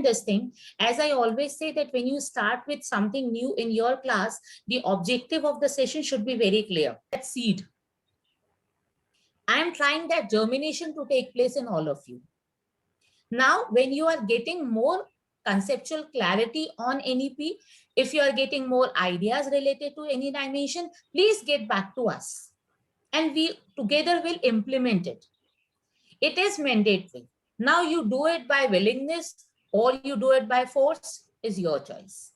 understand this thing, as I always say that when you start with something new in your class, the objective of the session should be very clear. That seed. I am trying that germination to take place in all of you. Now, when you are getting more conceptual clarity on NEP, if you are getting more ideas related to any dimension, please get back to us and we together will implement it. It is mandatory. Now you do it by willingness or you do it by force is your choice.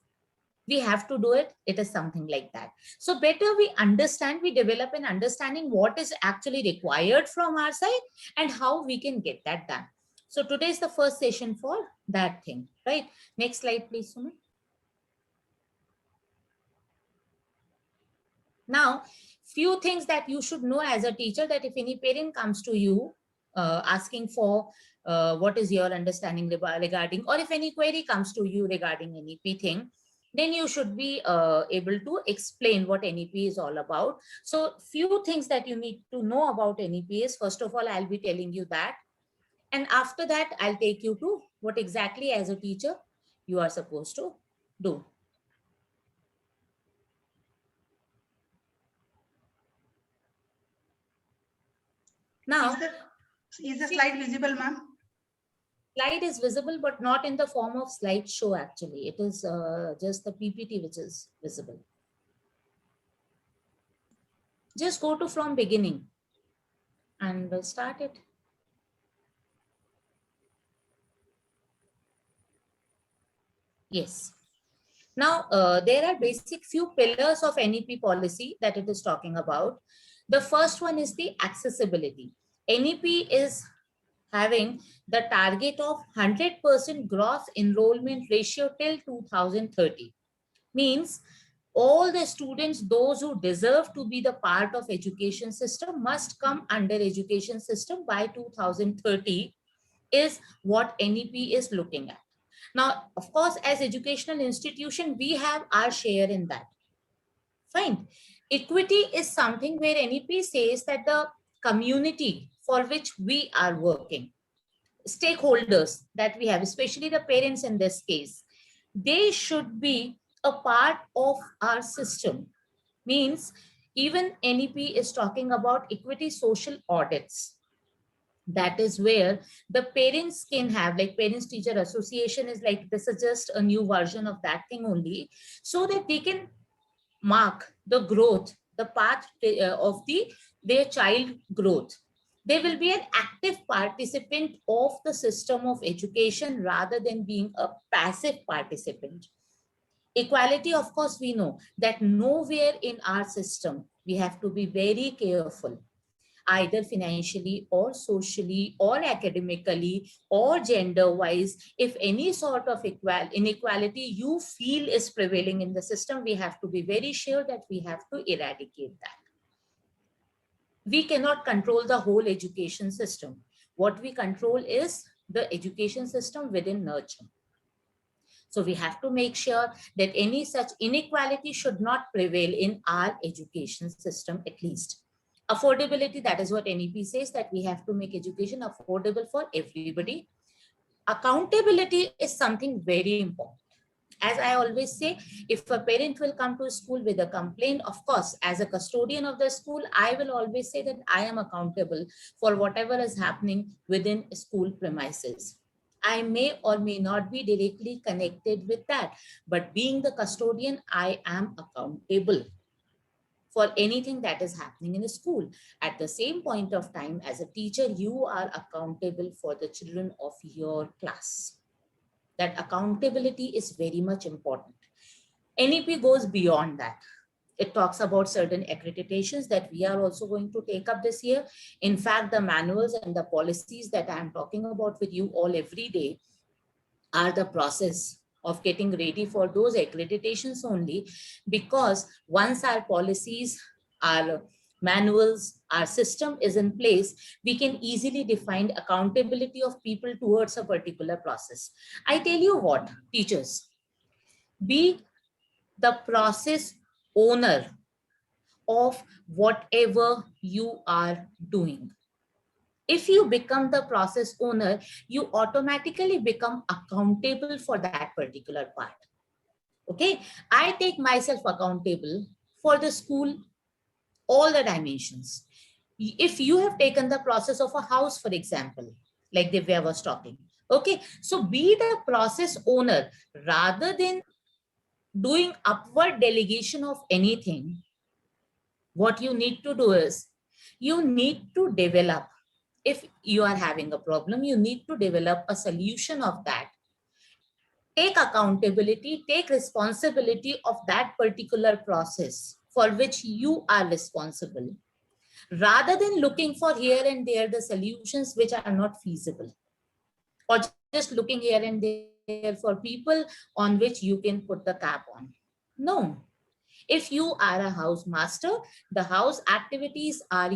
We have to do it. It is something like that. So better we understand, we develop an understanding what is actually required from our side and how we can get that done. So today is the first session for that thing, right? Next slide, please, Sumit. Now, few things that you should know as a teacher, that if any parent comes to you asking for what is your understanding regarding, or if any query comes to you regarding NEP thing, then you should be able to explain what NEP is all about. So few things that you need to know about NEP is, first of all, I'll be telling you that. And after that, I'll take you to what exactly as a teacher you are supposed to do. Now, is the slide visible, ma'am? Slide is visible, but not in the form of slideshow actually. It is just the PPT which is visible. Just go to from beginning and we'll start it. Yes. Now, there are basic few pillars of NEP policy that it is talking about. The first one is the accessibility. NEP is having the target of 100% gross enrollment ratio till 2030. Means all the students, those who deserve to be the part of education system, must come under education system by 2030 is what NEP is looking at. Now, of course, as educational institution, we have our share in that. Fine. Equity is something where NEP says that the community for which we are working, stakeholders that we have, especially the parents in this case, they should be a part of our system. Means even NEP is talking about equity social audits. That is where the parents can have, like parents teacher association is like, this is just a new version of that thing only, so that they can mark the growth, the path of their child growth. They will be an active participant of the system of education rather than being a passive participant. Equality, of course, we know that nowhere in our system we have to be very careful, either financially or socially or academically or gender wise. If any sort of inequality you feel is prevailing in the system, we have to be very sure that we have to eradicate that. We cannot control the whole education system. What we control is the education system within nurture. So we have to make sure that any such inequality should not prevail in our education system, at least. Affordability, that is what NEP says, that we have to make education affordable for everybody. Accountability is something very important. As I always say, if a parent will come to school with a complaint, of course, as a custodian of the school, I will always say that I am accountable for whatever is happening within school premises. I may or may not be directly connected with that, but being the custodian, I am accountable for anything that is happening in a school. At the same point of time, as a teacher, you are accountable for the children of your class. That accountability is very much important. NEP goes beyond that. It talks about certain accreditations that we are also going to take up this year. In fact, the manuals and the policies that I am talking about with you all every day are the process of getting ready for those accreditations only, because once our policies, our manuals, our system is in place, we can easily define accountability of people towards a particular process. I tell you what, teachers, be the process owner of whatever you are doing. If you become the process owner, you automatically become accountable for that particular part. Okay, I take myself accountable for the school, all the dimensions. If you have taken the process of a house, for example, like Divya was talking, okay, so be the process owner rather than doing upward delegation of anything. What you need to do is you need to develop. If you are having a problem, you need to develop a solution of that. Take accountability, take responsibility of that particular process for which you are responsible, rather than looking for here and there the solutions which are not feasible, or just looking here and there for people on which you can put the cap on. No. If you are a house master, the house activities are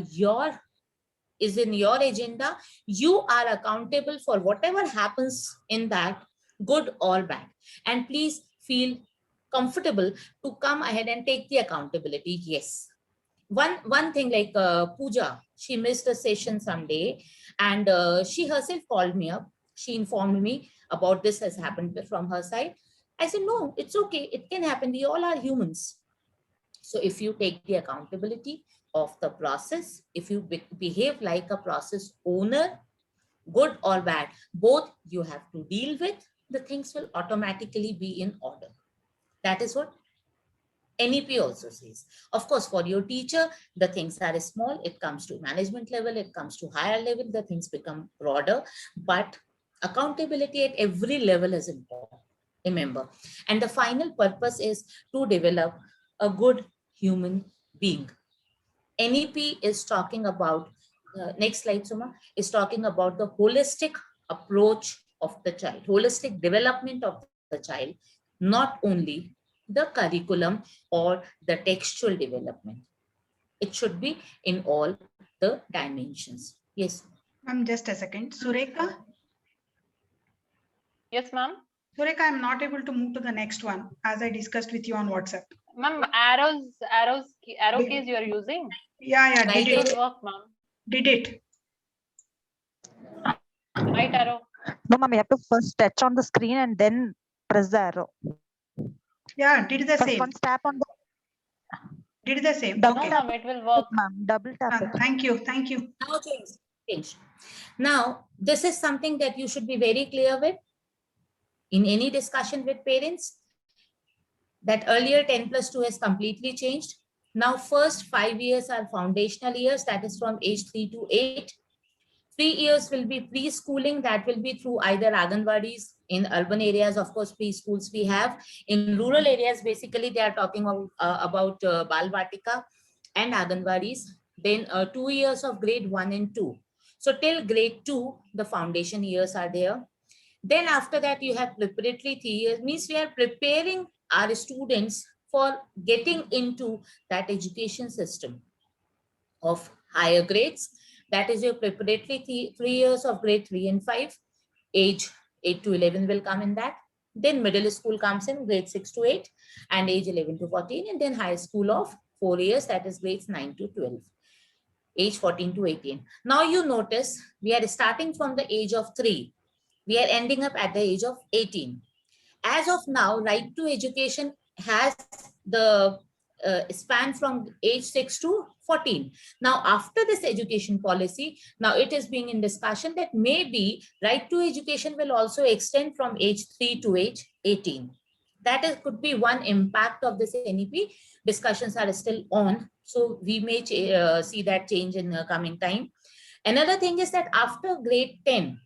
is in your agenda. You are accountable for whatever happens in that, good or bad. And please feel comfortable to come ahead and take the accountability. Yes. One thing, like Pooja, she missed a session someday, and she herself called me up. She informed me about this has happened from her side. I said, no, it's okay. It can happen. We all are humans. So if you take the accountability of the process, if you behave like a process owner, good or bad, both you have to deal with, the things will automatically be in order. That is what NEP also says. Of course, for your teacher, the things are small. It comes to management level, it comes to higher level, the things become broader. But accountability at every level is important, remember. And the final purpose is to develop a good human being. NEP is talking about, next slide, Suma, is talking about the holistic approach of the child, holistic development of the child, not only the curriculum or the textual development. It should be in all the dimensions. Yes. Ma'am, just a second. Sureka? Yes, ma'am. Sureka, I'm not able to move to the next one as I discussed with you on WhatsApp. Ma'am, arrow keys you are using? Yeah, Right did It it. will work, ma'am. Did it. Right arrow. No, ma'am, you have to first touch on the screen and then press the arrow. Yeah, did the First same. once tap on the Did the same. double No, Okay. tap, ma'am, it will work. ma'am. Double tap it. Thank you. Thank you. Now change. Now, this is something that you should be very clear with in any discussion with parents, that earlier 10 plus 2 has completely changed. Now, first 5 years are foundational years, that is from age 3 to 8. 3 years will be preschooling, that will be through either Anganwadis. In urban areas, of course, preschools we have. In rural areas, basically, they are talking about Bal Vatika and Anganwadis. Then 2 years of grade 1 and 2. So till grade 2, the foundation years are there. Then after that, you have preparatory 3 years, means we are preparing our students for getting into that education system of higher grades. That is your preparatory 3 years of grade 3 and 5. Age 8 to 11 will come in that. Then middle school comes in grade 6 to 8 and age 11 to 14. And then high school of 4 years, that is grades 9 to 12. Age 14 to 18. Now you notice we are starting from the age of 3. We are ending up at the age of 18. As of now, right to education has the span from age 6 to 14. Now, after this education policy, now it is being in discussion that maybe right to education will also extend from age 3 to age 18. That is, could be one impact of this NEP. Discussions are still on. So we may see that change in the coming time. Another thing is that after grade 10,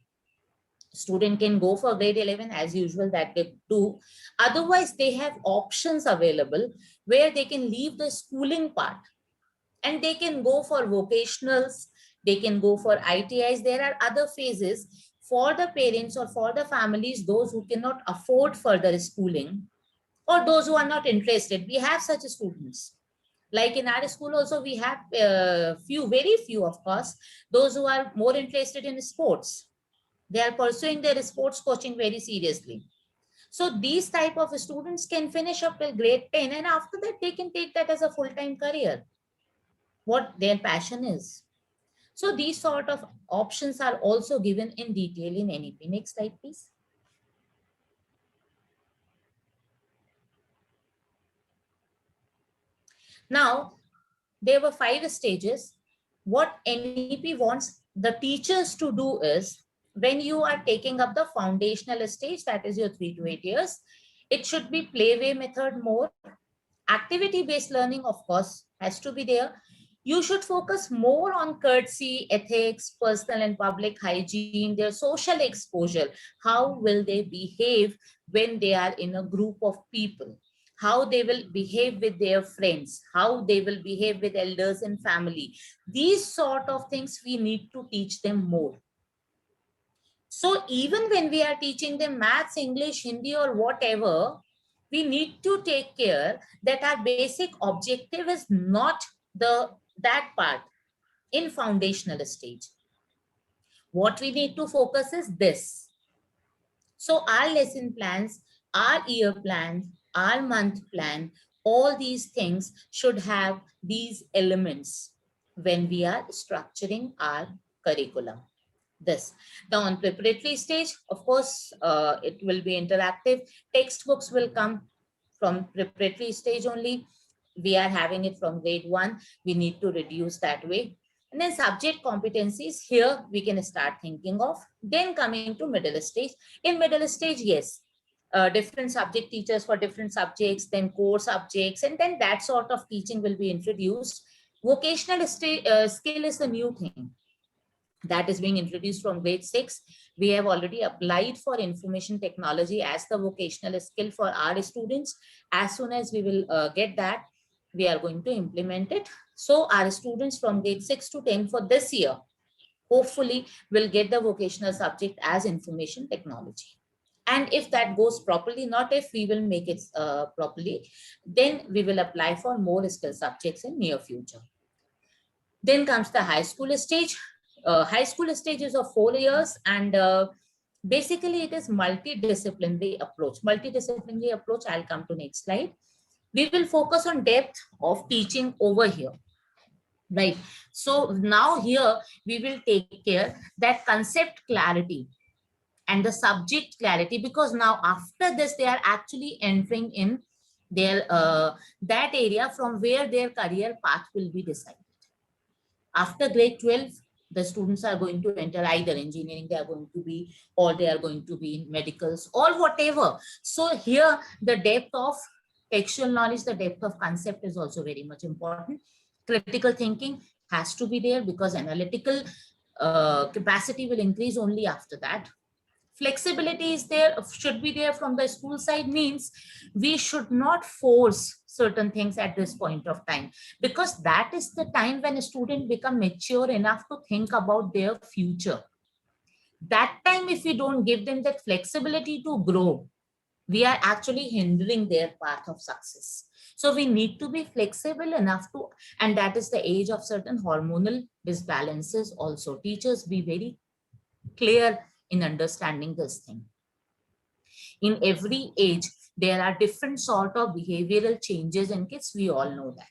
student can go for grade 11 as usual, that they do. Otherwise, they have options available where they can leave the schooling part and they can go for vocationals, they can go for ITIs. There are other phases for the parents or for the families, those who cannot afford further schooling or those who are not interested. We have such students. Like in our school also, we have very few, of course, those who are more interested in sports. They are pursuing their sports coaching very seriously. So these type of students can finish up till grade 10 and after that they can take that as a full-time career, what their passion is. So these sort of options are also given in detail in NEP. Next slide, please. Now, there were 5 stages. What NEP wants the teachers to do is, when you are taking up the foundational stage, that is your 3 to 8 years, it should be playway method more. Activity-based learning, of course, has to be there. You should focus more on courtesy, ethics, personal and public hygiene, their social exposure. How will they behave when they are in a group of people? How they will behave with their friends, how they will behave with elders and family. These sort of things we need to teach them more. So even when we are teaching them maths, English, Hindi or whatever, we need to take care that our basic objective is not that part in foundational stage. What we need to focus is this. So our lesson plans, our year plans, our month plan, all these things should have these elements when we are structuring our curriculum. This. Now on preparatory stage, of course, it will be interactive. Textbooks will come from preparatory stage only. We are having it from grade 1. We need to reduce that way. And then subject competencies, here we can start thinking of. Then coming to middle stage. In middle stage, yes, different subject teachers for different subjects, then core subjects, and then that sort of teaching will be introduced. Vocational skill is the new thing that is being introduced from grade 6. We have already applied for information technology as the vocational skill for our students. As soon as we will get that, we are going to implement it. So our students from grade 6 to 10 for this year, hopefully will get the vocational subject as information technology. And if that goes properly, not if we will make it properly, then we will apply for more skill subjects in near future. Then comes the high school stage. High school stage is of 4 years, and basically it is multidisciplinary approach. Multidisciplinary approach, I'll come to next slide. We will focus on depth of teaching over here. Right. So now here we will take care that concept clarity and the subject clarity, because now after this they are actually entering in their that area from where their career path will be decided. After grade 12, the students are going to enter either engineering, they are going to be, or they are going to be in medicals or whatever. So here the depth of textual knowledge, the depth of concept is also very much important. Critical thinking has to be there because analytical capacity will increase only after that. Flexibility is there, should be there from the school side, means we should not force certain things at this point of time, because that is the time when a student become mature enough to think about their future. That time, if we don't give them that flexibility to grow, we are actually hindering their path of success. So we need to be flexible enough to, and that is the age of certain hormonal disbalances also. Teachers, be very clear in understanding this thing. In every age, there are different sort of behavioral changes in kids. We all know that.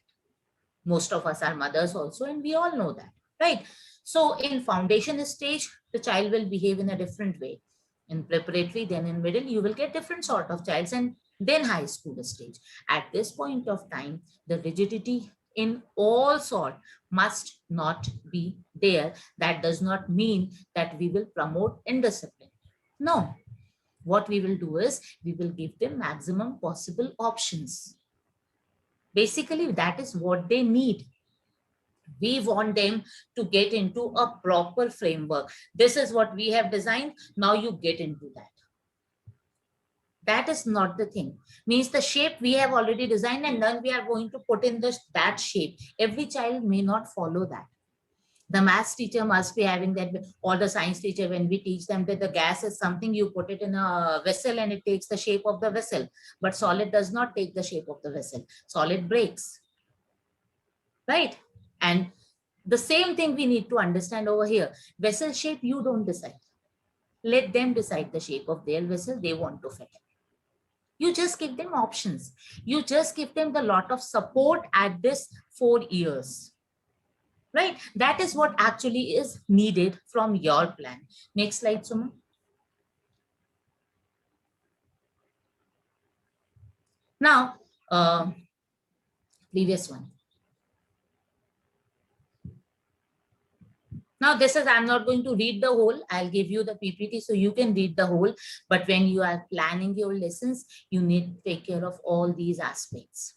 Most of us are mothers also, and we all know that, right? So in foundation stage, the child will behave in a different way. In preparatory, then in middle, you will get different sort of childs, and then high school stage. At this point of time, the rigidity in all sort must not be there. That does not mean that we will promote indiscipline. No. What we will do is we will give them maximum possible options. Basically, that is what they need. We want them to get into a proper framework. This is what we have designed. Now you get into that. That is not the thing. Means the shape we have already designed, and then we are going to put in that shape. Every child may not follow that. The maths teacher must be having that, or the science teacher, when we teach them that the gas is something, you put it in a vessel and it takes the shape of the vessel. But solid does not take the shape of the vessel. Solid breaks. Right? And the same thing we need to understand over here. Vessel shape, you don't decide. Let them decide the shape of their vessel they want to fit in. You just give them options. You just give them the lot of support at this 4 years. right? That is what actually is needed from your plan. Next slide, Suma. Now, previous one. Now this is, I'm not going to read the whole, I'll give you the PPT so you can read the whole, but when you are planning your lessons, you need to take care of all these aspects.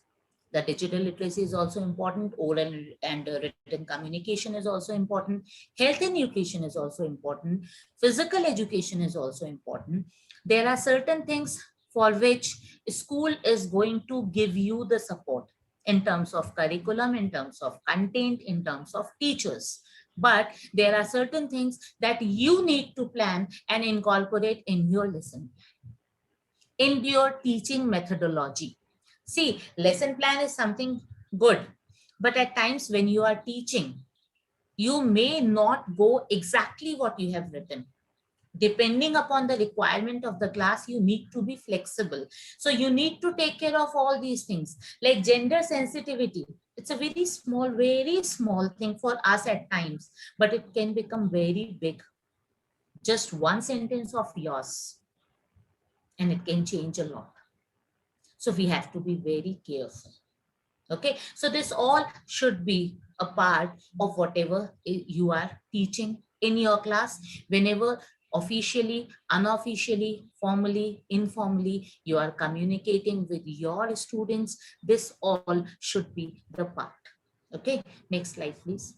The digital literacy is also important, oral and written communication is also important, health and nutrition is also important, physical education is also important. There are certain things for which school is going to give you the support in terms of curriculum, in terms of content, in terms of teachers. But there are certain things that you need to plan and incorporate in your lesson, in your teaching methodology. See, lesson plan is something good, but at times when you are teaching, you may not go exactly what you have written. Depending upon the requirement of the class, you need to be flexible. So you need to take care of all these things, like gender sensitivity. It's a very small thing for us at times, but it can become very big. Just one sentence of yours, and it can change a lot. So we have to be very careful. Okay, so this all should be a part of whatever you are teaching in your class. Whenever officially, unofficially, formally, informally, you are communicating with your students, this all should be the part. Okay, next slide, please.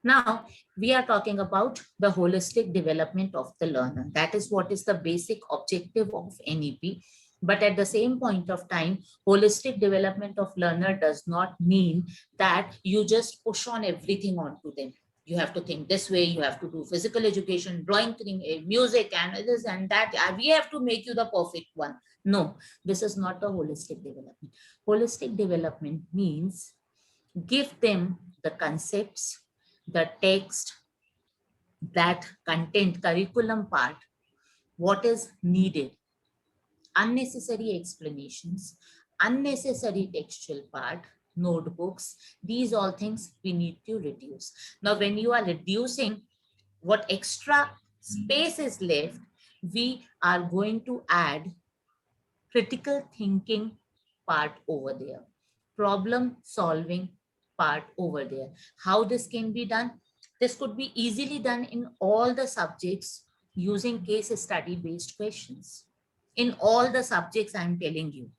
Now, we are talking about the holistic development of the learner. That is what is the basic objective of NEP. But at the same point of time, holistic development of learner does not mean that you just push on everything onto them. You have to think this way, you have to do physical education, drawing, music, and this and that. We have to make you the perfect one. No, this is not a holistic development. Holistic development means give them the concepts, the text, that content, curriculum part, what is needed. Unnecessary explanations, unnecessary textual part, notebooks, these all things we need to reduce. Now, when you are reducing what extra space is left, we are going to add critical thinking part over there, problem solving part over there. How this can be done? This could be easily done in all the subjects using case study based questions. In all the subjects, I'm telling you.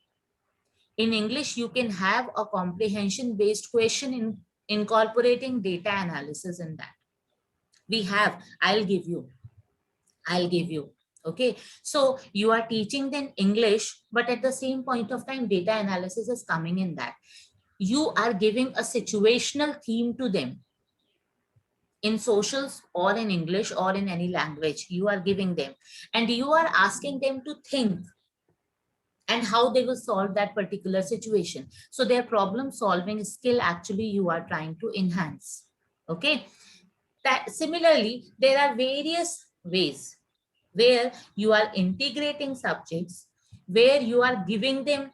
In English, you can have a comprehension based question in incorporating data analysis in that. We have, I'll give you. Okay, so you are teaching them English, but at the same point of time, data analysis is coming in that. You are giving a situational theme to them. In socials or in English or in any language, you are giving them, and you are asking them to think and how they will solve that particular situation. So their problem solving skill actually you are trying to enhance. Okay, that similarly, there are various ways where you are integrating subjects, where you are giving them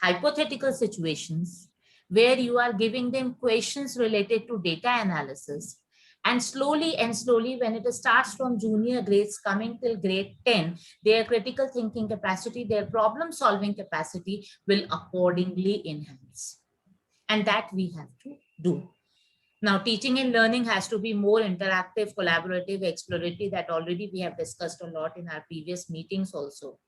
hypothetical situations, where you are giving them questions related to data analysis. And slowly, when it starts from junior grades coming till grade 10, their critical thinking capacity, their problem solving capacity will accordingly enhance. And that we have to do. Now, teaching and learning has to be more interactive, collaborative, exploratory. That already we have discussed a lot in our previous meetings also.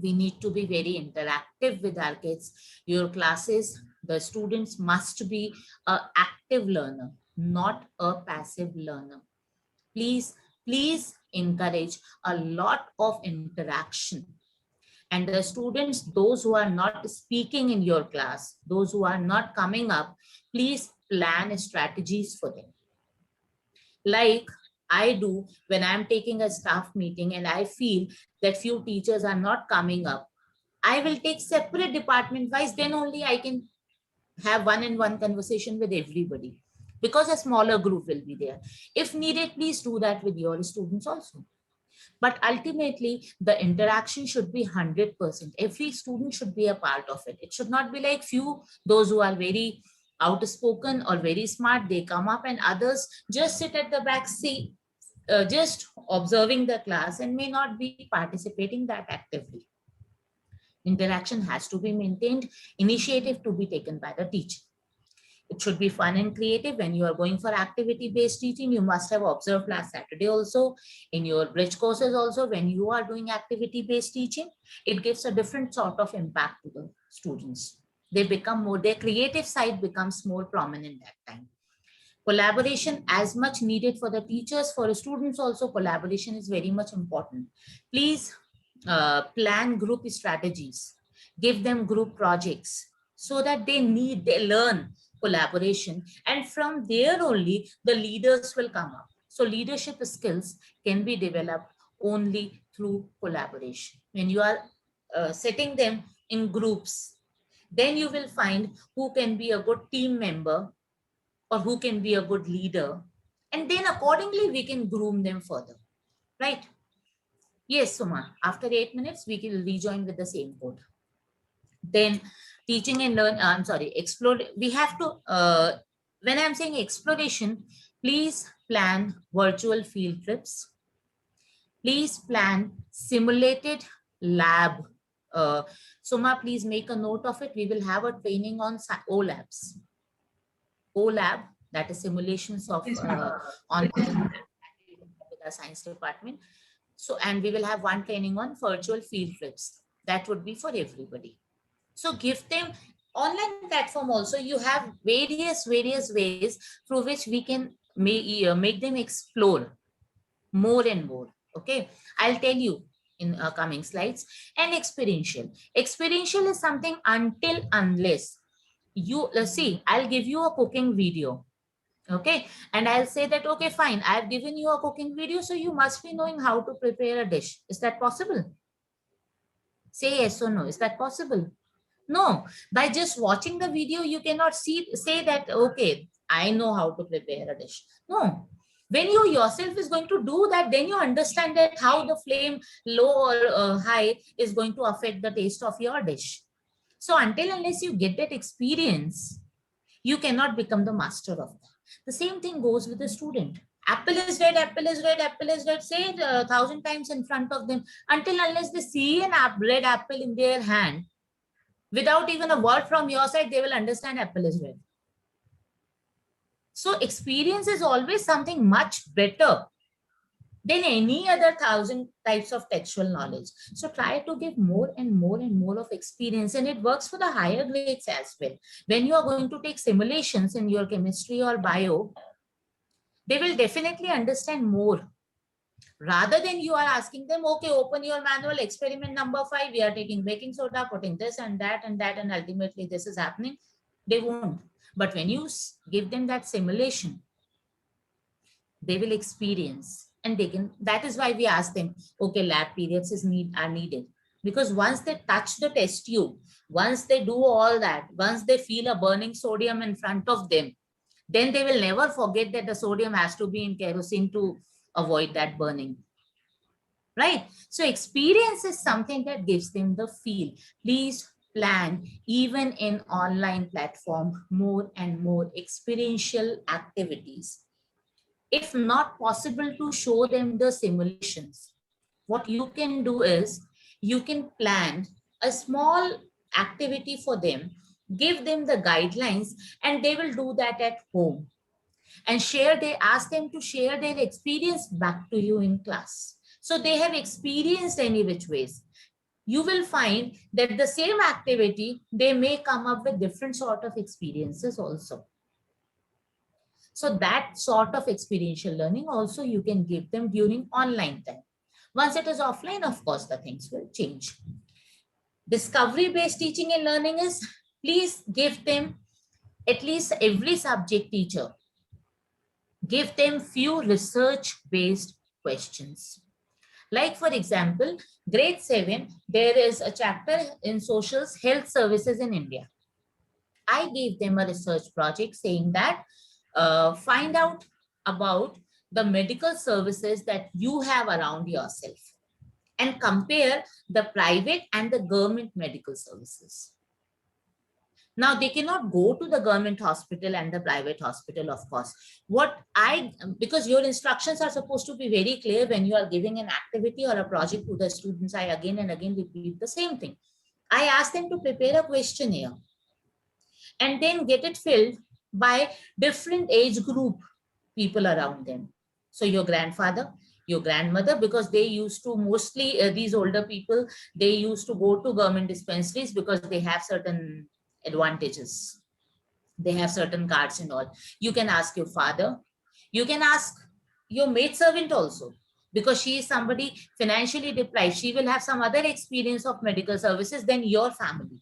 We need to be very interactive with our kids. Your classes, the students must be an active learner, not a passive learner. Please encourage a lot of interaction. And the students, those who are not speaking in your class, those who are not coming up, please plan strategies for them. Like I do when I'm taking a staff meeting and I feel that few teachers are not coming up, I will take separate department wise, then only I can have one-on-one conversation with everybody, because a smaller group will be there. If needed, please do that with your students also. But ultimately, the interaction should be 100%. Every student should be a part of it. It should not be like few, those who are very outspoken or very smart, they come up, and others just sit at the back seat, just observing the class and may not be participating that actively. Interaction has to be maintained, initiative to be taken by the teacher. It should be fun and creative. When you are going for activity-based teaching, you must have observed last Saturday also, in your bridge courses also, when you are doing activity-based teaching, it gives a different sort of impact to the students. They become more, their creative side becomes more prominent that time. Collaboration as much needed for the teachers, for the students also, collaboration is very much important. Please plan group strategies, give them group projects so that they learn collaboration, and from there only the leaders will come up. So leadership skills can be developed only through collaboration. When you are setting them in groups, then you will find who can be a good team member or who can be a good leader, and then accordingly we can groom them further, right? Yes, Suma, after 8 minutes we can rejoin with the same code. Then teaching and learn, I'm sorry, explore, we have to, when I'm saying exploration, please plan virtual field trips. Please plan simulated lab. Suma, please make a note of it. We will have a training on OLabs. OLab, that is simulations of Yes, ma'am. on with the science department. So, and we will have one training on virtual field trips. That would be for everybody. So give them online platform also. You have various ways through which we can make them explore more and more. Okay, I'll tell you in coming slides. And experiential. Experiential is something until unless you see, I'll give you a cooking video. Okay, and I'll say that, okay, fine, I've given you a cooking video, so you must be knowing how to prepare a dish. Is that possible? Say yes or no. Is that possible? No. By just watching the video, you cannot say that, okay, I know how to prepare a dish. No. When you yourself is going to do that, then you understand that how the flame low or high is going to affect the taste of your dish. So until unless you get that experience, you cannot become the master of that. The same thing goes with the student. Apple is red, apple is red, apple is red. Say it 1,000 times in front of them. Until unless they see an red apple in their hand, without even a word from your side, they will understand apple is red. So experience is always something much better than any other 1,000 types of textual knowledge. So try to give more and more and more of experience, and it works for the higher grades as well. When you are going to take simulations in your chemistry or bio, they will definitely understand more. Rather than you are asking them, okay, open your manual, experiment number 5, we are taking baking soda, putting this and that and that, and ultimately this is happening. They won't. But when you give them that simulation, they will experience, and they can, that is why we ask them, okay, lab periods are needed. Because once they touch the test tube, once they do all that, once they feel a burning sodium in front of them, then they will never forget that the sodium has to be in kerosene to avoid that burning. Right? So experience is something that gives them the feel. Please plan, even in online platform, more and more experiential activities. If not possible to show them the simulations, what you can do is you can plan a small activity for them, give them the guidelines, and they will do that at home. And ask them to share their experience back to you in class. So they have experienced any which ways. You will find that the same activity, they may come up with different sort of experiences also. So that sort of experiential learning also you can give them during online time. Once it is offline, of course, the things will change. Discovery-based teaching and learning is, please give them, at least every subject teacher, give them few research-based questions. Like, for example, grade 7, there is a chapter in socials, health services in India. I gave them a research project saying that find out about the medical services that you have around yourself and compare the private and the government medical services. Now, they cannot go to the government hospital and the private hospital, of course. Because your instructions are supposed to be very clear when you are giving an activity or a project to the students, I again and again repeat the same thing. I ask them to prepare a questionnaire and then get it filled by different age group people around them. So your grandfather, your grandmother, because they used to mostly, these older people, they used to go to government dispensaries because they have certain advantages. They have certain cards and all. You can ask your father. You can ask your maidservant also, because she is somebody financially deprived. She will have some other experience of medical services than your family.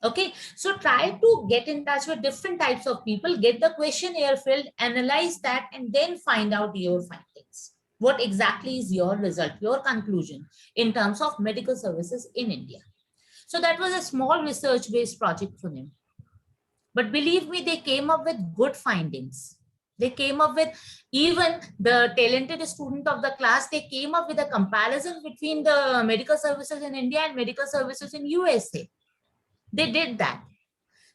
Okay, so try to get in touch with different types of people, get the questionnaire filled, analyze that, and then find out your findings. What exactly is your result, your conclusion in terms of medical services in India? So that was a small research-based project for them. But believe me, they came up with good findings. They came up with, even the talented student of the class, they came up with a comparison between the medical services in India and medical services in USA. They did that.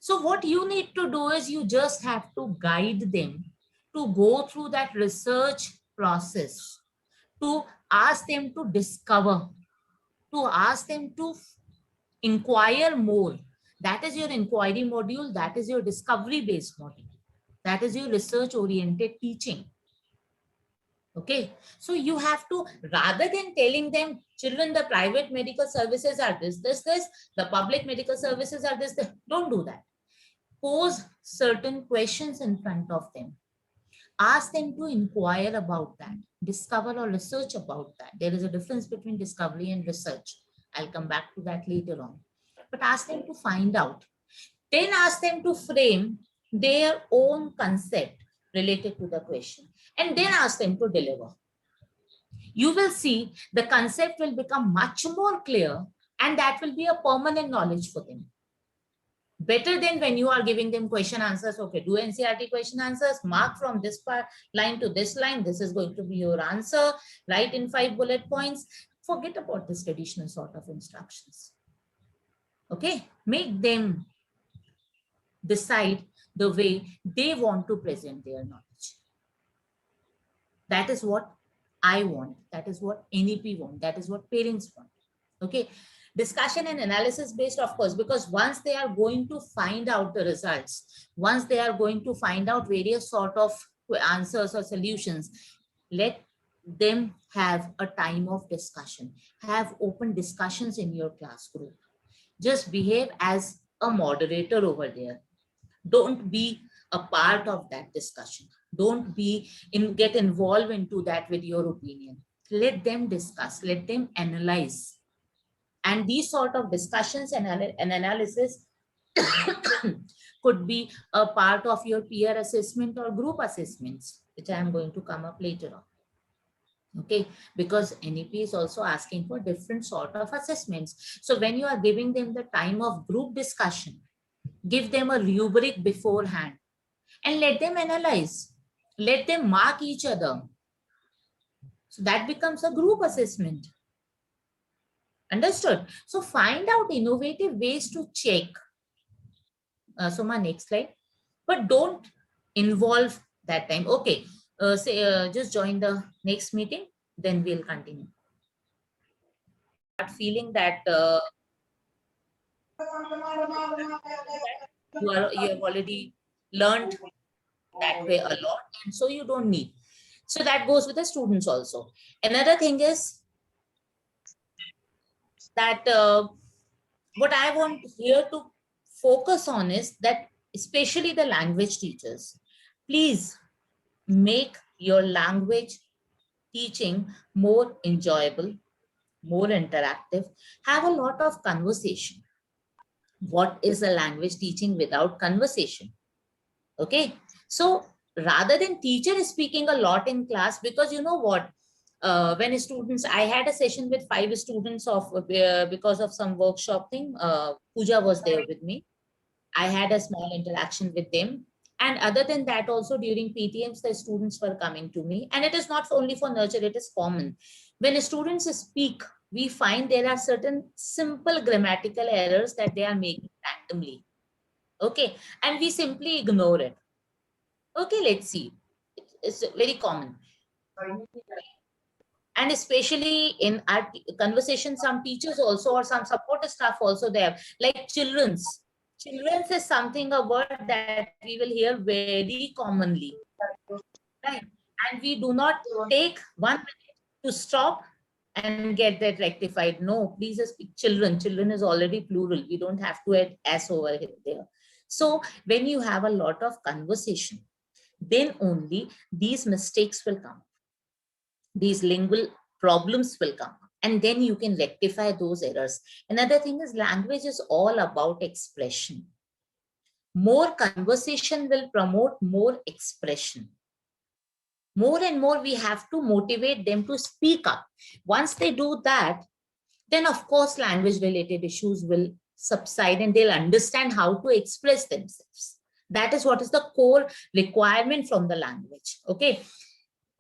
So what you need to do is you just have to guide them to go through that research process, to ask them to discover, to ask them to inquire more. That is your inquiry module. That is your discovery-based module. That is your research-oriented teaching. Okay, so you have to, rather than telling them, children, the private medical services are this, the public medical services are this, don't do that. Pose certain questions in front of them. Ask them to inquire about that, discover or research about that. There is a difference between discovery and research. I'll come back to that later on. But ask them to find out. Then ask them to frame their own concept related to the question, and then ask them to deliver. You will see the concept will become much more clear, and that will be a permanent knowledge for them. Better than when you are giving them question answers. Okay, do NCERT question answers, mark from this part line to this line. This is going to be your answer. Write in 5 bullet points. Forget about this traditional sort of instructions. Okay, make them decide the way they want to present their knowledge. That is what I want. That is what NEP want. That is what parents want. Okay. Discussion and analysis based, of course, because once they are going to find out the results, once they are going to find out various sort of answers or solutions, let them have a time of discussion. Have open discussions in your class group. Just behave as a moderator over there. Don't be a part of that discussion. Don't get involved into that with your opinion. Let them discuss, let them analyze. And these sort of discussions and analysis could be a part of your peer assessment or group assessments, which I am going to come up later on. Okay, because NEP is also asking for different sort of assessments. So when you are giving them the time of group discussion, give them a rubric beforehand and let them analyze. Let them mark each other. So that becomes a group assessment. Understood? So find out innovative ways to check. So my next slide. But don't involve that time. Okay, just join the next meeting, then we'll continue. Start feeling that you have already learned that way a lot, and so you don't need. So that goes with the students also. Another thing is that what I want here to focus on is that, especially the language teachers, please make your language teaching more enjoyable, more interactive. Have a lot of conversation. What is a language teaching without conversation? Okay, so rather than teacher is speaking a lot in class, because you know what, when students, I had a session with 5 students of because of some workshop thing. Pooja was there with me. I had a small interaction with them, And other than that, also during PTMs, the students were coming to me, and it is not only for nurture, it is common. When students speak, we find there are certain simple grammatical errors that they are making randomly. Okay, and we simply ignore it. Okay, let's see. It's very common. And especially in our conversation, some teachers also or some support staff also there, like children's. Children's is something, a word that we will hear very commonly, right? And we do not take 1 minute to stop and get that rectified. No, please speak children. Children is already plural. We don't have to add s over there. So when you have a lot of conversation, then only these mistakes will come. These lingual problems will come, and then you can rectify those errors. Another thing is, language is all about expression. More conversation will promote more expression. More and more we have to motivate them to speak up. Once they do that, then of course language related issues will subside and they'll understand how to express themselves. That is what is the core requirement from the language. Okay.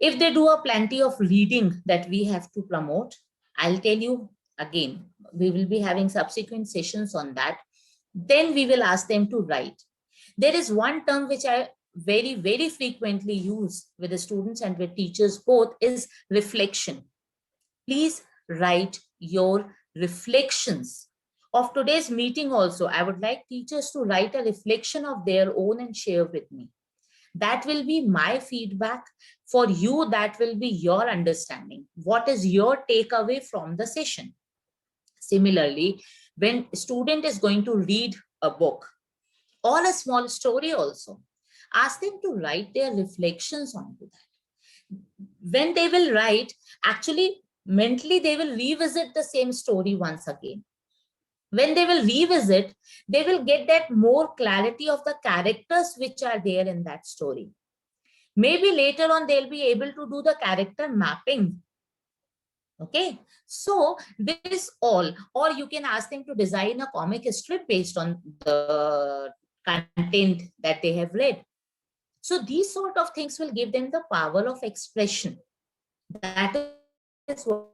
If they do a plenty of reading that we have to promote, I'll tell you again, we will be having subsequent sessions on that. Then we will ask them to write. There is one term which I very, very frequently use with the students and with teachers both, is reflection. Please write your reflections. Of today's meeting also, I would like teachers to write a reflection of their own and share with me. That will be my feedback. For you, that will be your understanding. What is your takeaway from the session? Similarly, when a student is going to read a book or a small story also, ask them to write their reflections onto that. When they will write, actually, mentally, they will revisit the same story once again. When they will revisit, they will get that more clarity of the characters which are there in that story. Maybe later on, they'll be able to do the character mapping. Okay, so this all, or you can ask them to design a comic strip based on the content that they have read. So these sort of things will give them the power of expression. That is what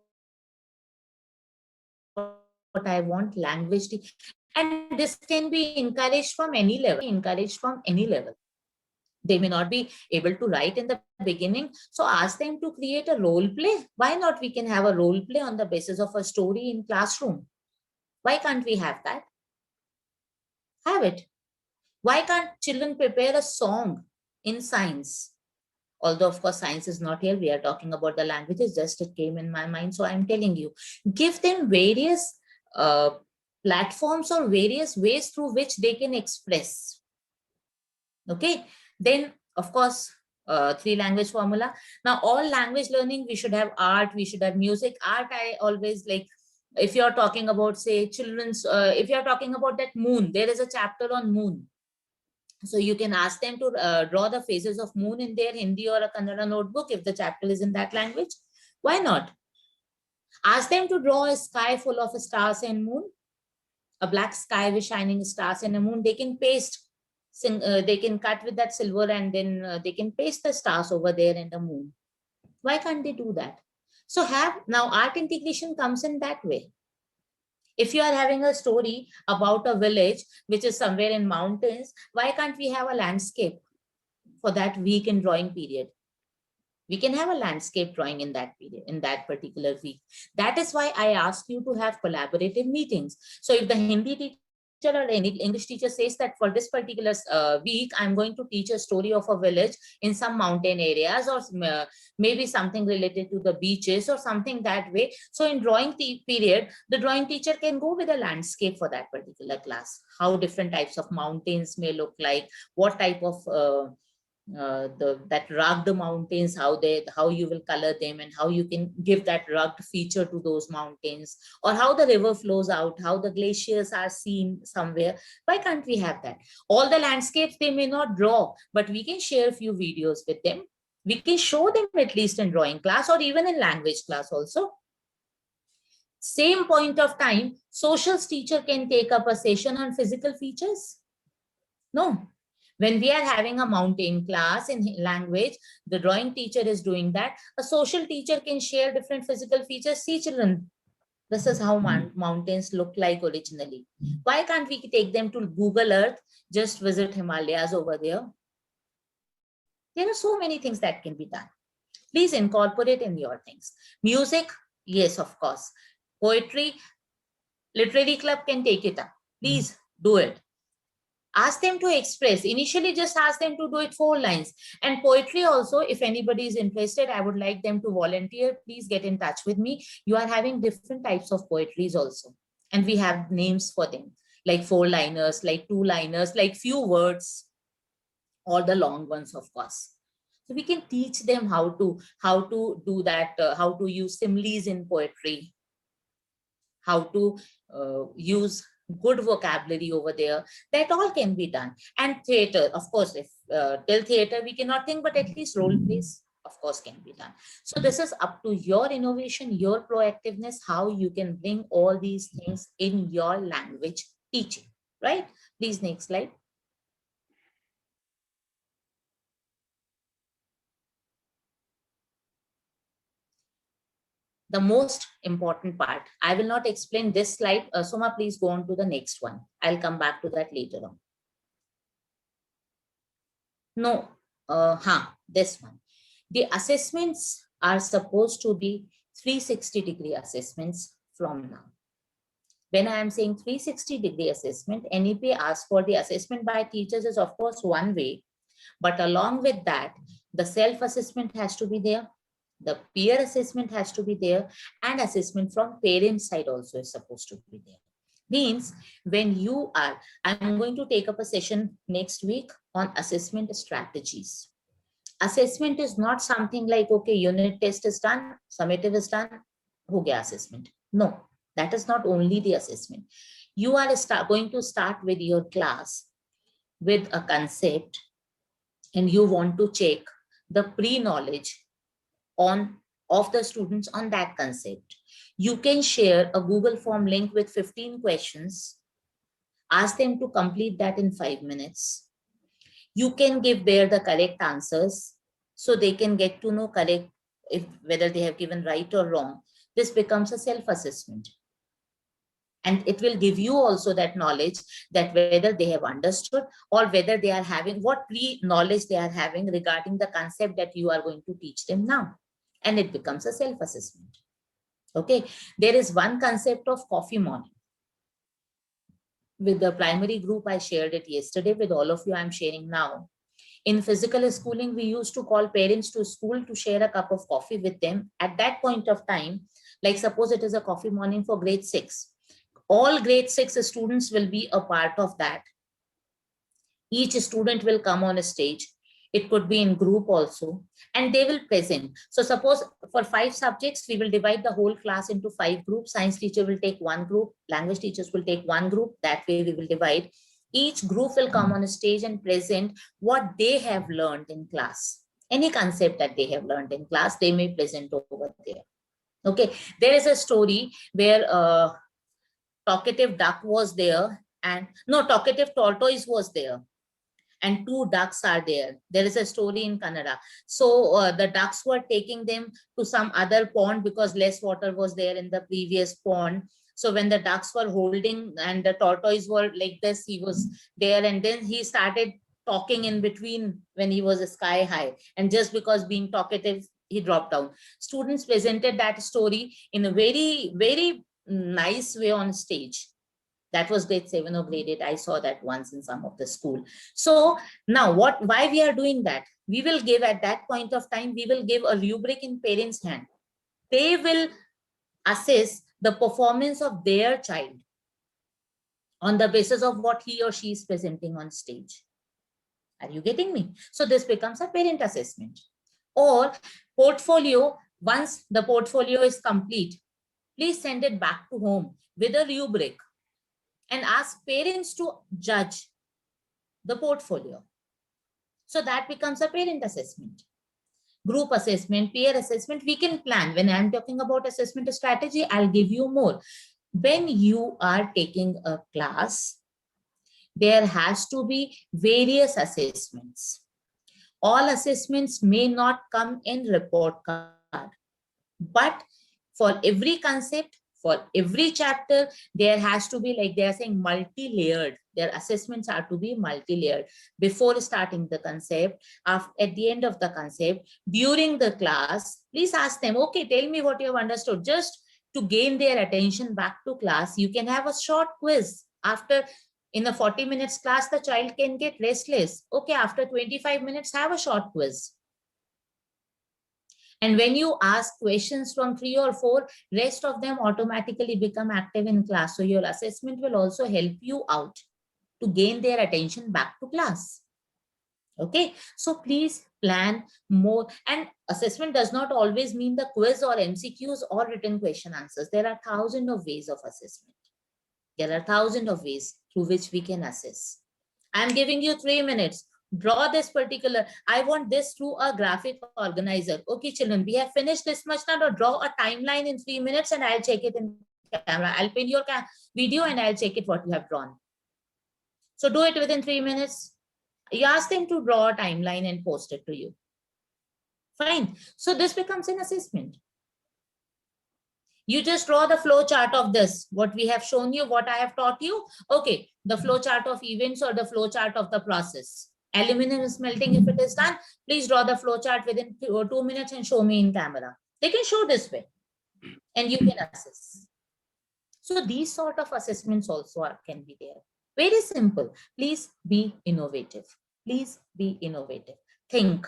I want language to, and this can be encouraged from any level. They may not be able to write in the beginning, so ask them to create a role play. Why not? We can have a role play on the basis of a story in classroom. Why can't we have that? Have it. Why can't children prepare a song in science? Although, of course, science is not here. We are talking about the languages. Just it came in my mind. So I'm telling you, give them various platforms or various ways through which they can express. Okay. Then, of course, 3-language formula. Now, all language learning, we should have art, we should have music. Art, I always like, if you're talking about, say, children's, if you're talking about that moon, there is a chapter on moon. So you can ask them to draw the phases of moon in their Hindi or a Kannada notebook if the chapter is in that language. Why not? Ask them to draw a sky full of stars and moon, a black sky with shining stars and a moon. They can paste, they can cut with that silver and then they can paste the stars over there and the moon. Why can't they do that? So now art integration comes in that way. If you are having a story about a village which is somewhere in mountains, why can't we have a landscape for that week in drawing period? We can have a landscape drawing in that period, in that particular week. That is why I asked you to have collaborative meetings. So if the Hindi teacher or any English teacher says that for this particular week, I'm going to teach a story of a village in some mountain areas or maybe something related to the beaches or something that way. So in drawing period, the drawing teacher can go with a landscape for that particular class. How different types of mountains may look like, what type of that rugged mountains, how you will color them and how you can give that rugged feature to those mountains, or how the river flows out, how the glaciers are seen somewhere. Why can't we have that? All the landscapes they may not draw, but we can share a few videos with them. We can show them at least in drawing class or even in language class also. Same point of time, socials teacher can take up a session on physical features. No. When we are having a mountain class in language, the drawing teacher is doing that. A social teacher can share different physical features. See children, this is how mountains look like originally. Why can't we take them to Google Earth, just visit Himalayas over there? There are so many things that can be done. Please incorporate in your things. Music, yes, of course. Poetry, literary club can take it up. Please do it. Ask them to express. Initially, just ask them to do it 4 lines. And poetry also, if anybody is interested, I would like them to volunteer. Please get in touch with me. You are having different types of poetries also. And we have names for them, like 4-liners, like 2-liners, like few words, or the long ones, of course. So we can teach them how to do that, how to use similes in poetry, how to use good vocabulary over there. That all can be done. And theater, of course, if till theater we cannot think, but at least role plays, of course, can be done. So this is up to your innovation, your proactiveness, how you can bring all these things in your language teaching, right? Please, next slide. The most important part. I will not explain this slide. Soma, please go on to the next one. I'll come back to that later on. No, this one. The assessments are supposed to be 360-degree assessments from now. When I am saying 360-degree assessment, NEP asks for the assessment by teachers is of course one way, but along with that, the self-assessment has to be there. The peer assessment has to be there, and assessment from parents' side also is supposed to be there. Means when you are, I'm going to take up a session next week on assessment strategies. Assessment is not something like, okay, unit test is done, summative is done, ho gaya assessment. No, that is not only the assessment. You are going to start with your class with a concept, and you want to check the pre-knowledge of the students on that concept. You can share a Google form link with 15 questions, ask them to complete that in 5 minutes. You can give there the correct answers so they can get to know correct whether they have given right or wrong. This becomes a self-assessment. And it will give you also that knowledge that whether they have understood or whether they are having what pre-knowledge they are having regarding the concept that you are going to teach them now. And it becomes a self-assessment. Okay, there is one concept of coffee morning. With the primary group, I shared it yesterday. With all of you, I'm sharing now. In physical schooling, we used to call parents to school to share a cup of coffee with them. At that point of time, like suppose it is a coffee morning for grade 6. All grade 6 students will be a part of that. Each student will come on a stage. It could be in group also, and they will present. So suppose for 5 subjects, we will divide the whole class into 5 groups. Science teacher will take 1 group, language teachers will take 1 group. That way we will divide. Each group will come on a stage and present what they have learned in class. Any concept that they have learned in class, they may present over there. Okay, there is a story where talkative duck was there, and no, talkative tortoise was there, and 2 ducks are there. There is a story in Kannada. So the ducks were taking them to some other pond because less water was there in the previous pond. So when the ducks were holding and the tortoise were like this, he was there, and then he started talking in between when he was sky high. And just because being talkative, he dropped down. Students presented that story in a very, very nice way on stage. That was grade 7 or grade 8. I saw that once in some of the school. So now why we are doing that? We will give at that point of time, we will give a rubric in parents' hand. They will assess the performance of their child on the basis of what he or she is presenting on stage. Are you getting me? So this becomes a parent assessment. Or portfolio, once the portfolio is complete, please send it back to home with a rubric and ask parents to judge the portfolio. So that becomes a parent assessment. Group assessment, peer assessment, we can plan. When I'm talking about assessment strategy, I'll give you more. When you are taking a class, there has to be various assessments. All assessments may not come in report card, but for every concept, for every chapter, there has to be, like they are saying, multi-layered. Their assessments are to be multi-layered. Before starting the concept, at the end of the concept, during the class, please ask them, okay, tell me what you have understood. Just to gain their attention back to class, you can have a short quiz. After, in a 40 minutes class, the child can get restless. Okay, after 25 minutes, have a short quiz. And when you ask questions from 3 or 4, rest of them automatically become active in class. So your assessment will also help you out to gain their attention back to class. Okay, so please plan more. And assessment does not always mean the quiz or MCQs or written question answers. There are thousands of ways of assessment. There are thousands of ways through which we can assess. I'm giving you 3 minutes. Draw this particular, I want this through a graphic organizer. Okay, children, we have finished this much now. Draw a timeline in 3 minutes and I'll check it in camera. I'll pin your video and I'll check it what you have drawn. So do it within 3 minutes. You ask them to draw a timeline and post it to you. Fine. So this becomes an assessment. You just draw the flow chart of this, what we have shown you, what I have taught you. Okay, the flow chart of events or the flow chart of the process. Aluminum smelting, if it is done, please draw the flow chart within 2 minutes and show me in camera. They can show this way and you can assess. So these sort of assessments also can be there. Very simple. Please be innovative. Please be innovative. Think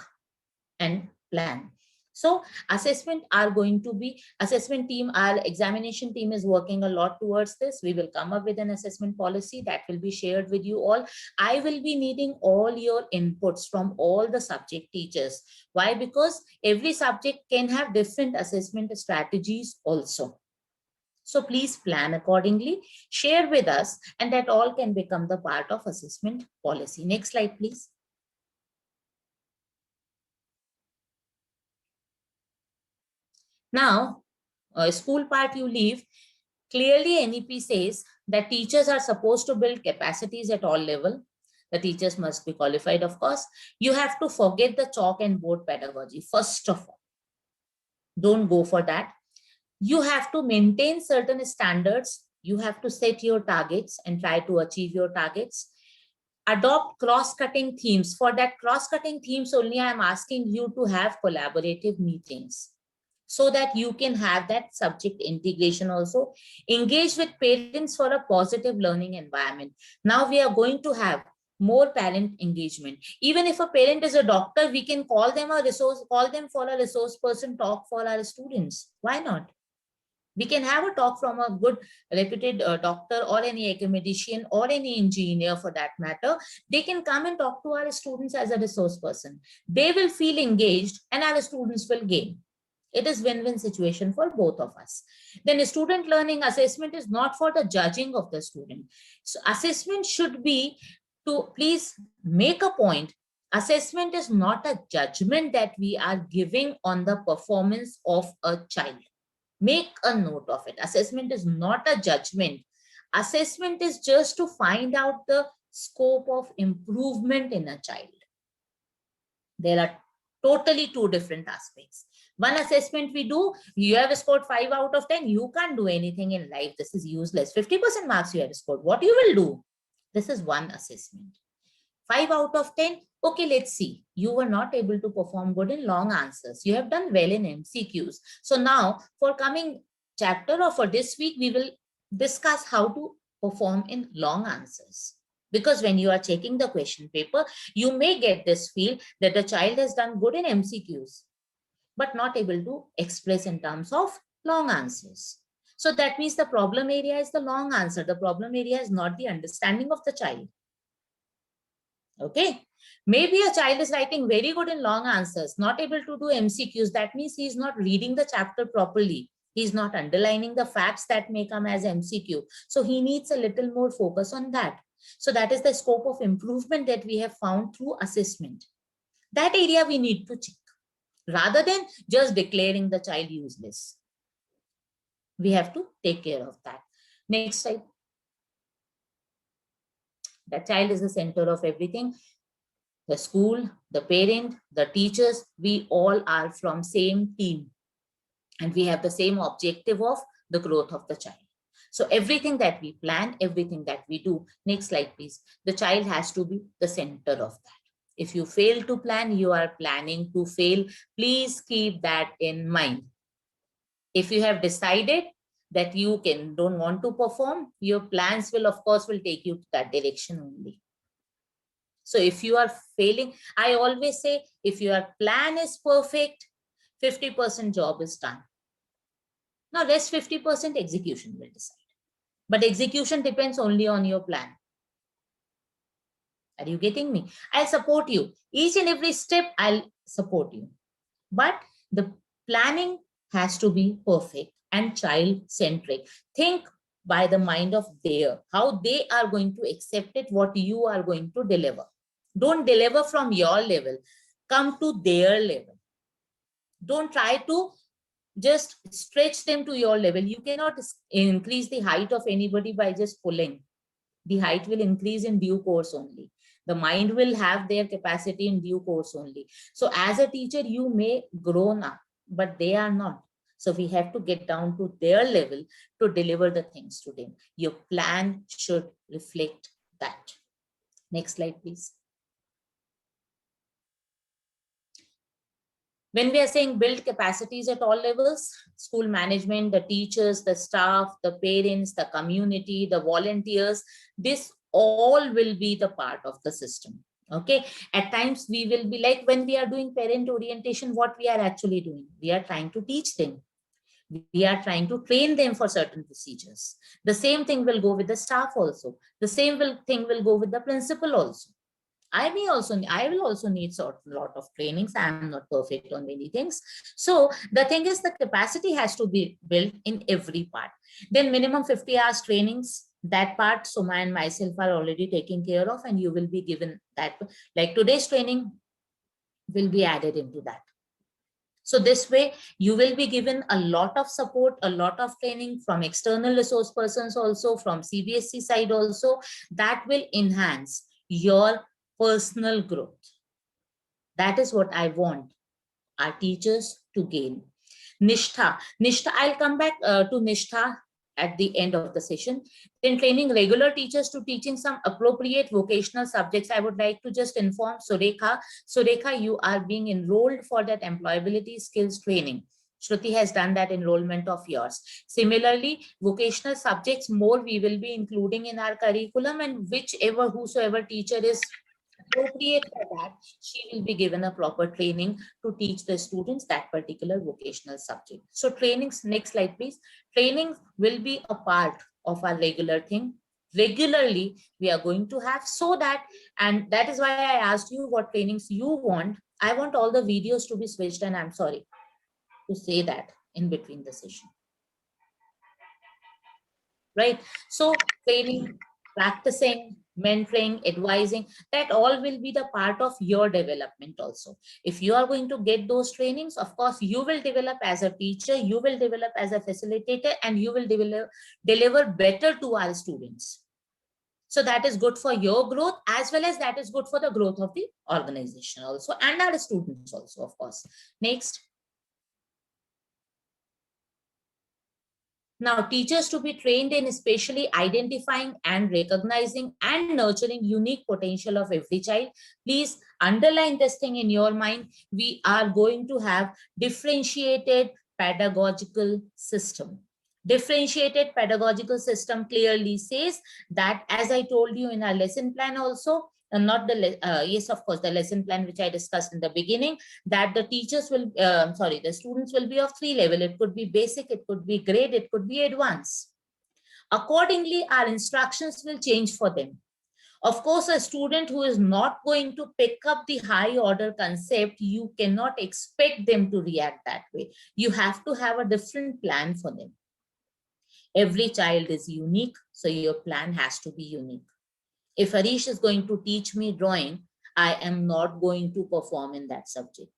and plan. So assessment are going to be, assessment team, our examination team is working a lot towards this. We will come up with an assessment policy that will be shared with you all. I will be needing all your inputs from all the subject teachers. Why? Because every subject can have different assessment strategies also. So please plan accordingly, share with us, and that all can become the part of assessment policy. Next slide, please. Now, school part you leave. Clearly, NEP says that teachers are supposed to build capacities at all levels. The teachers must be qualified, of course. You have to forget the chalk and board pedagogy, first of all. Don't go for that. You have to maintain certain standards. You have to set your targets and try to achieve your targets. Adopt cross-cutting themes. For that cross-cutting themes only, I am asking you to have collaborative meetings, so that you can have that subject integration also. Engage with parents for a positive learning environment. Now we are going to have more parent engagement. Even if a parent is a doctor, we can call them a resource, call them for a resource person, talk for our students. Why not? We can have a talk from a good reputed doctor or any academician or any engineer for that matter. They can come and talk to our students as a resource person. They will feel engaged and our students will gain. It is win-win situation for both of us. Then student learning assessment is not for the judging of the student. So assessment should be to, please make a point, assessment is not a judgment that we are giving on the performance of a child. Make a note of it. Assessment is not a judgment. Assessment is just to find out the scope of improvement in a child. There are totally two different aspects. One assessment we do, you have scored 5 out of 10, you can't do anything in life. This is useless. 50% marks you have scored. What you will do? This is one assessment. 5 out of 10, okay, let's see. You were not able to perform good in long answers. You have done well in MCQs. So now for coming chapter or for this week, we will discuss how to perform in long answers. Because when you are checking the question paper, you may get this feel that the child has done good in MCQs, but not able to express in terms of long answers. So that means the problem area is the long answer. The problem area is not the understanding of the child. Okay. Maybe a child is writing very good in long answers, not able to do MCQs. That means he is not reading the chapter properly. He is not underlining the facts that may come as MCQ. So he needs a little more focus on that. So that is the scope of improvement that we have found through assessment. That area we need to check, rather than just declaring the child useless. We have to take care of that. Next slide. That child is the center of everything. The school, the parent, the teachers, we all are from same team. And we have the same objective of the growth of the child. So everything that we plan, everything that we do, next slide please, the child has to be the center of that. If you fail to plan, you are planning to fail. Please keep that in mind. If you have decided that you don't want to perform, your plans will of course will take you to that direction only. So if you are failing, I always say, if your plan is perfect, 50% job is done. Now rest 50% execution will decide. But execution depends only on your plan. Are you getting me? I'll support you. Each and every step, I'll support you. But the planning has to be perfect and child-centric. Think by the mind of how they are going to accept it, what you are going to deliver. Don't deliver from your level. Come to their level. Don't try to just stretch them to your level. You cannot increase the height of anybody by just pulling. The height will increase in due course only. The mind will have their capacity in due course only. So as a teacher, you may grow now, but they are not. So we have to get down to their level to deliver the things to them. Your plan should reflect that. Next slide, please. When we are saying build capacities at all levels, school management, the teachers, the staff, the parents, the community, the volunteers, this all will be the part of the system. Okay. At times we will be like, when we are doing parent orientation, what we are actually doing? We are trying to teach them. We are trying to train them for certain procedures. The same thing will go with the staff also. The same thing will go with the principal also. I will also need a lot of trainings. I am not perfect on many things. So the thing is, the capacity has to be built in every part. Then minimum 50 hours trainings, that part Soma and myself are already taking care of, and you will be given that. Like today's training will be added into that. So this way you will be given a lot of support, a lot of training from external resource persons also, from CBSE side also, that will enhance your personal growth. That is what I want our teachers to gain. Nishtha, I'll come back to Nishtha at the end of the session. Then training regular teachers to teaching some appropriate vocational subjects. I would like to just inform Surekha. Surekha, you are being enrolled for that employability skills training. Shruti has done that enrollment of yours. Similarly, vocational subjects more we will be including in our curriculum, and whosoever teacher is appropriate for that, she will be given a proper training to teach the students that particular vocational subject. So trainings, next slide please. Training will be a part of our regular thing. Regularly we are going to have, so that, and that is why I asked you what trainings you want. I want all the videos to be switched, and I'm sorry to say that in between the session. Right? So training, practicing, mentoring, advising, that all will be the part of your development also. If you are going to get those trainings, of course, you will develop as a teacher, you will develop as a facilitator, and you will deliver better to our students. So that is good for your growth, as well as that is good for the growth of the organization also, and our students also, of course. Next. Now, teachers to be trained in especially identifying and recognizing and nurturing unique potential of every child. Please underline this thing in your mind. We are going to have differentiated pedagogical system. Differentiated pedagogical system clearly says that, as I told you in our lesson plan also, and not the yes, of course, the lesson plan which I discussed in the beginning, that the teachers will the students will be of 3 levels. It could be basic, it could be grade, it could be advanced. Accordingly, our instructions will change for them. Of course, a student who is not going to pick up the high order concept, you cannot expect them to react that way. You have to have a different plan for them. Every child is unique, so your plan has to be unique. If Harish is going to teach me drawing, I am not going to perform in that subject.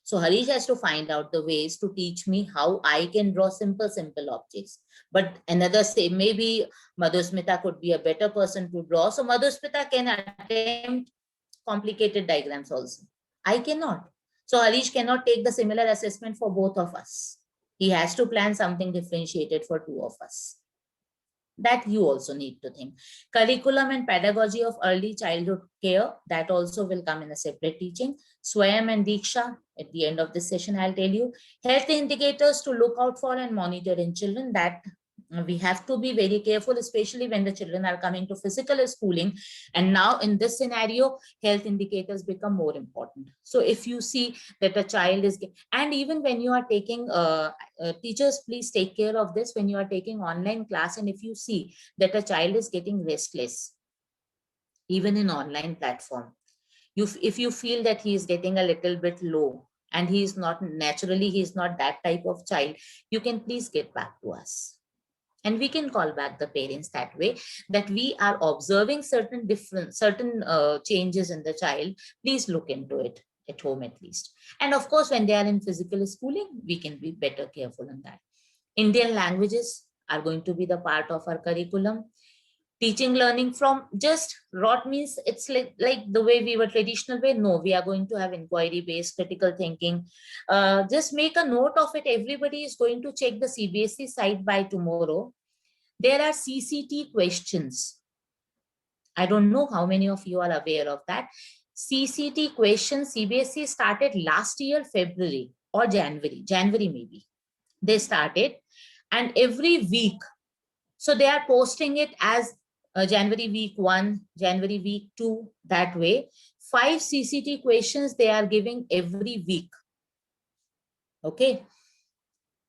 So Harish has to find out the ways to teach me how I can draw simple objects. But another say, maybe Madhusmita could be a better person to draw. So Madhusmita can attempt complicated diagrams also. I cannot. So Harish cannot take the similar assessment for both of us. He has to plan something differentiated for two of us. That you also need to think. Curriculum and pedagogy of early childhood care, that also will come in a separate teaching. Swayam and Diksha, at the end of this session, I'll tell you. Health indicators to look out for and monitor in children, that we have to be very careful, especially when the children are coming to physical schooling. And now in this scenario, health indicators become more important. So if you see that a child is, and even when you are taking, teachers, please take care of this when you are taking online class. And if you see that a child is getting restless, even in online platform, if you feel that he is getting a little bit low and he is not naturally, he is not that type of child, you can please get back to us. And we can call back the parents that way, that we are observing certain changes in the child. Please look into it at home at least. And of course, when they are in physical schooling, we can be better careful in that. Indian languages are going to be the part of our curriculum. Teaching learning from just rot means it's like the way we were traditional way. No, we are going to have inquiry based critical thinking. Just make a note of it. Everybody is going to check the CBSE site by tomorrow. There are CCT questions. I don't know how many of you are aware of that. CCT questions, CBSE started last year, February or January maybe. They started, and every week, so they are posting it as January week 1, January week 2, that way. 5 CCT questions they are giving every week. Okay.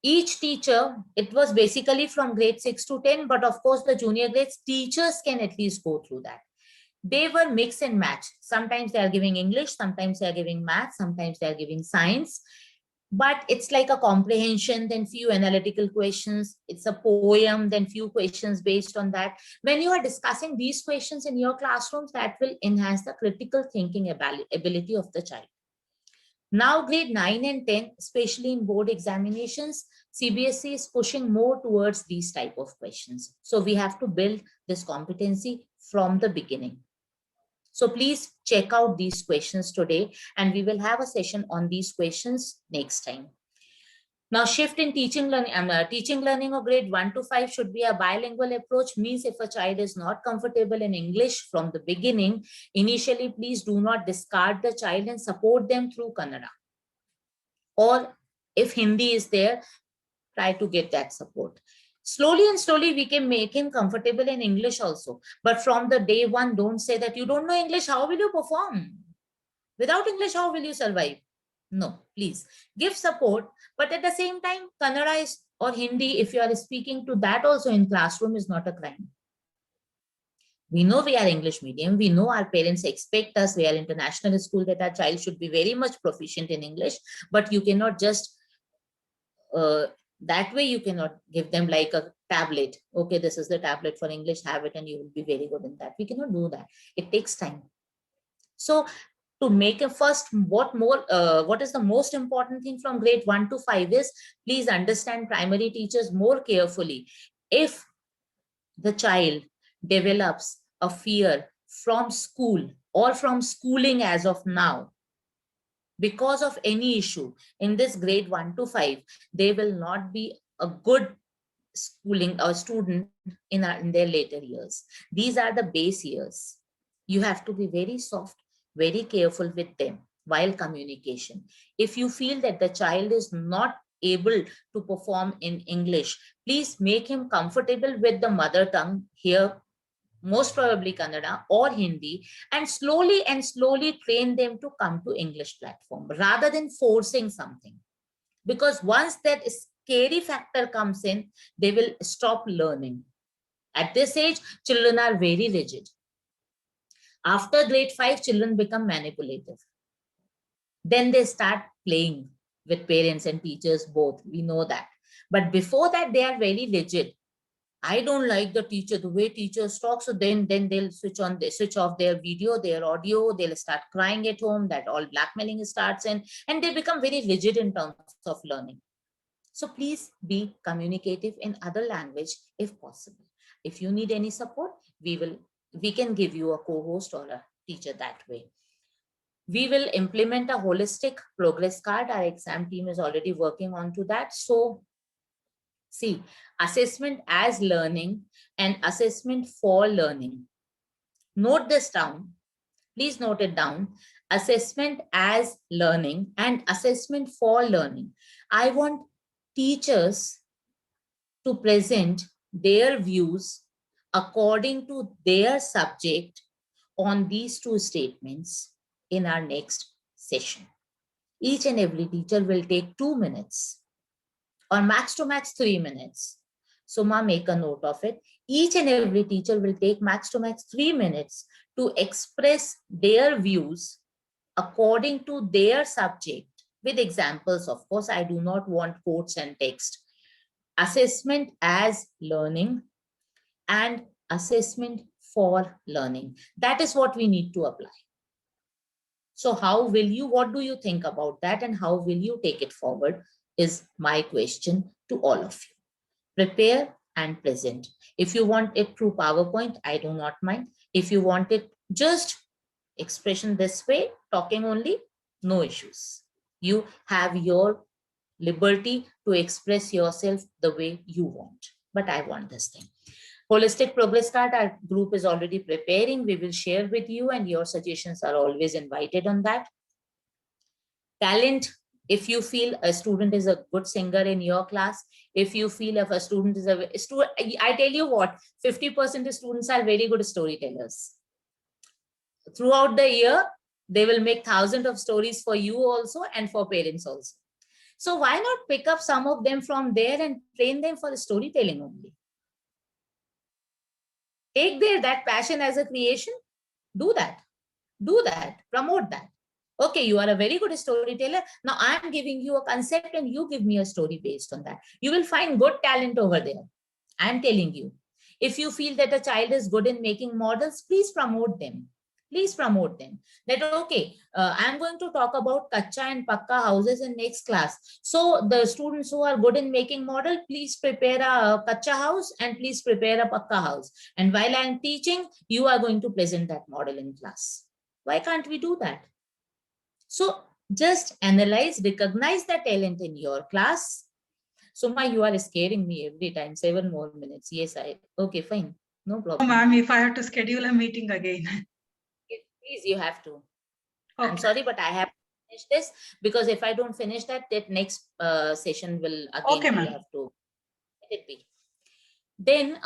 Each teacher, it was basically from grade 6 to 10, but of course the junior grades teachers can at least go through that. They were mix and match. Sometimes they are giving English, sometimes they are giving math, sometimes they are giving science. But it's like a comprehension, then few analytical questions. It's a poem, then few questions based on that. When you are discussing these questions in your classrooms, that will enhance the critical thinking ability of the child. Now grade 9 and 10, especially in board examinations, CBSE is pushing more towards these type of questions. So we have to build this competency from the beginning. So please check out these questions today, and we will have a session on these questions next time. Now, shift in teaching learning. Teaching learning of grade 1 to 5 should be a bilingual approach. Means if a child is not comfortable in English from the beginning, initially, please do not discard the child and support them through Kannada. Or if Hindi is there, try to get that support. Slowly and slowly, we can make him comfortable in English also. But from the day one, don't say that you don't know English. How will you perform? Without English, how will you survive? No, please give support. But at the same time, Kannada is, or Hindi, if you are speaking to that also in classroom, is not a crime. We know we are English medium. We know our parents expect us, we are international school, that our child should be very much proficient in English. But you cannot just that way you cannot give them like a tablet. Okay, this is the tablet for English, have it and you will be very good in that. We cannot do that. It takes time. So to make a first, what is the most important thing from grade 1 to 5 is, please understand primary teachers more carefully. If the child develops a fear from school or from schooling as of now, because of any issue in this grade 1 to 5, they will not be a good schooling or student in their later years. These are the base years. You have to be very soft, very careful with them while communication. If you feel that the child is not able to perform in English, please make him comfortable with the mother tongue here, most probably Kannada or Hindi, and slowly train them to come to English platform rather than forcing something. Because once that scary factor comes in, they will stop learning. At this age, children are very rigid. After grade 5, children become manipulative. Then they start playing with parents and teachers both. We know that. But before that, they are very rigid. I don't like the teacher, the way teachers talk. So then they'll switch off their video, their audio. They'll start crying at home. That all blackmailing starts in, and they become very rigid in terms of learning. So please be communicative in other language if possible. If you need any support, we can give you a co-host or a teacher that way. We will implement a holistic progress card. Our exam team is already working on to that. So see, assessment as learning and assessment for learning. Note this down. Please note it down. Assessment as learning and assessment for learning. I want teachers to present their views according to their subject on these two statements in our next session. Each and every teacher will take 2 minutes or max to max 3 minutes. So ma, make a note of it. Each and every teacher will take max to max 3 minutes to express their views according to their subject with examples. Of course, I do not want quotes and text. Assessment as learning and assessment for learning. That is what we need to apply. So what do you think about that, and how will you take it forward is my question to all of you. Prepare and present. If you want it through PowerPoint, I do not mind. If you want it just expression this way, talking only, no issues. You have your liberty to express yourself the way you want. But I want this thing. Holistic progress card, our group is already preparing. We will share with you, and your suggestions are always invited on that. Talent, if you feel a student is a good singer in your class, if you feel if a student is a student, I tell you what, 50% of students are very good storytellers. Throughout the year, they will make thousands of stories for you also and for parents also. So why not pick up some of them from there and train them for storytelling only? Take that passion as a creation, do that, promote that. Okay, you are a very good storyteller. Now I'm giving you a concept and you give me a story based on that. You will find good talent over there. I'm telling you. If you feel that a child is good in making models, please promote them. Please promote them. That, okay, I'm going to talk about kacha and pakka houses in next class. So the students who are good in making model, please prepare a kacha house and please prepare a pakka house. And while I'm teaching, you are going to present that model in class. Why can't we do that? So just analyze, recognize the talent in your class. Suma, you are scaring me every time. 7 more minutes. Yes, okay, fine. No problem. Ma'am, if I have to schedule a meeting again. Please, you have to. Okay. I'm sorry, but I have to finish this, because if I don't finish that next session will again Okay, we ma'am. have to let it be. Then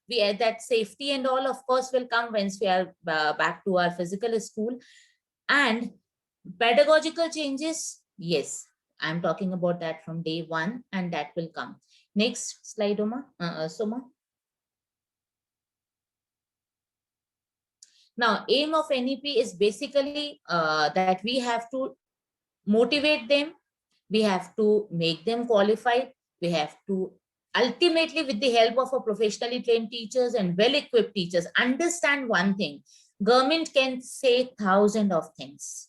we add that safety and all, of course, will come once we are back to our physical school. And pedagogical changes, yes, I'm talking about that from day 1, and that will come. Next slide, Soma. Now, aim of NEP is basically that we have to motivate them, we have to make them qualified, we have to ultimately, with the help of a professionally trained teachers and well-equipped teachers, understand one thing: government can say 1,000 of things.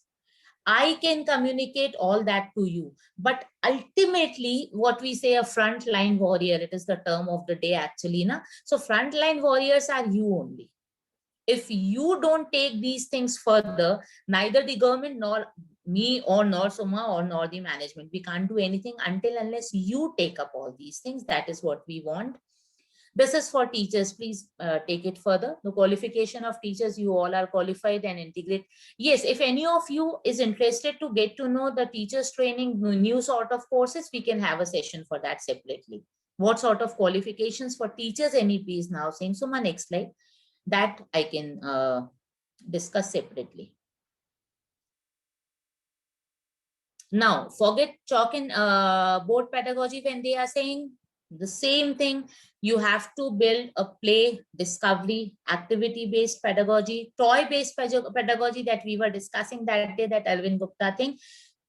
I can communicate all that to you, but ultimately what we say, a frontline warrior, it is the term of the day actually. So frontline warriors are you only. If you don't take these things further, neither the government nor me or nor Soma or nor the management, we can't do anything unless you take up all these things. That is what we want. This is for teachers. Please take it further. The qualification of teachers, you all are qualified and integrate. Yes, if any of you is interested to get to know the teachers training, new sort of courses, we can have a session for that separately. What sort of qualifications for teachers NEP is now saying. So my next slide, that I can discuss separately. Now, forget chalk and board pedagogy when they are saying the same thing. You have to build a play, discovery, activity-based pedagogy, toy-based pedagogy that we were discussing that day, that Arvind Gupta thing.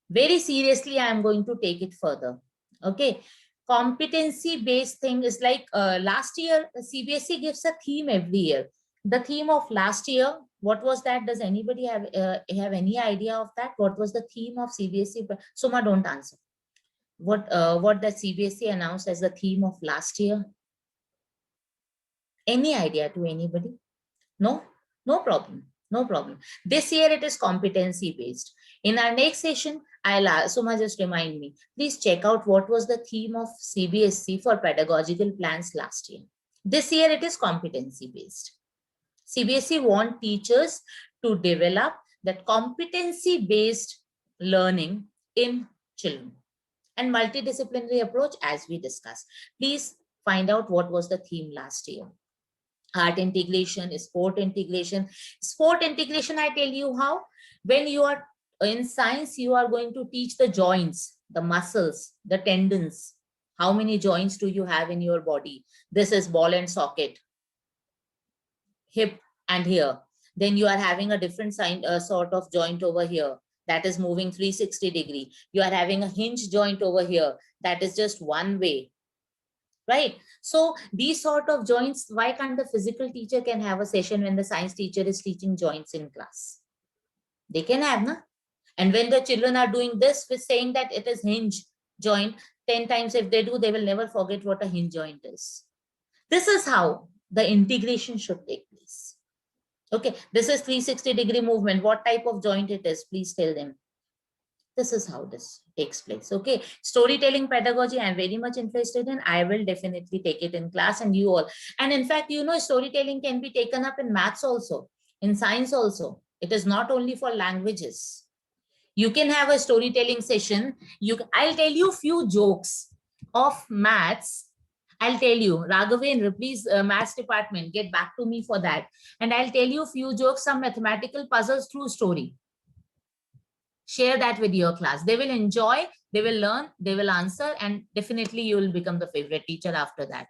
Very seriously, I am going to take it further. Okay. competency based thing is like last year, CBSE gives a theme every year. The theme of last year, what was that? Does anybody have any idea of that? What was the theme of CBSE? Suma, don't answer. What does CBSE announced as the theme of last year? Any idea to anybody? No, no problem. No problem. This year it is competency based. In our next session, I'll ask Suma, just remind me. Please check out what was the theme of CBSE for pedagogical plans last year. This year it is competency based. CBSE want teachers to develop that competency based learning in children and multidisciplinary approach as we discussed. Please find out what was the theme last year. Art integration, sport integration. Sport integration, I tell you how. When you are in science, you are going to teach the joints, the muscles, the tendons. How many joints do you have in your body? This is ball and socket, hip and here. Then you are having a different sort of joint over here that is moving 360 degree. You are having a hinge joint over here that is just one way. Right? So these sort of joints, why can't the physical teacher can have a session when the science teacher is teaching joints in class? They can have, na? And when the children are doing this with saying that it is hinge joint, 10 times if they do, they will never forget what a hinge joint is. This is how the integration should take place. Okay, this is 360 degree movement. What type of joint it is? Please tell them. This is how this takes place. Okay, storytelling pedagogy, I'm very much interested in. I will definitely take it in class, and you all. And in fact, you know, storytelling can be taken up in maths also, in science also. It is not only for languages. You can have a storytelling session. I'll tell you few jokes of maths. I'll tell you, Raghavendra, please, maths department, get back to me for that. And I'll tell you few jokes, some mathematical puzzles through story. Share that with your class. They will enjoy, they will learn, they will answer, and definitely you will become the favorite teacher after that.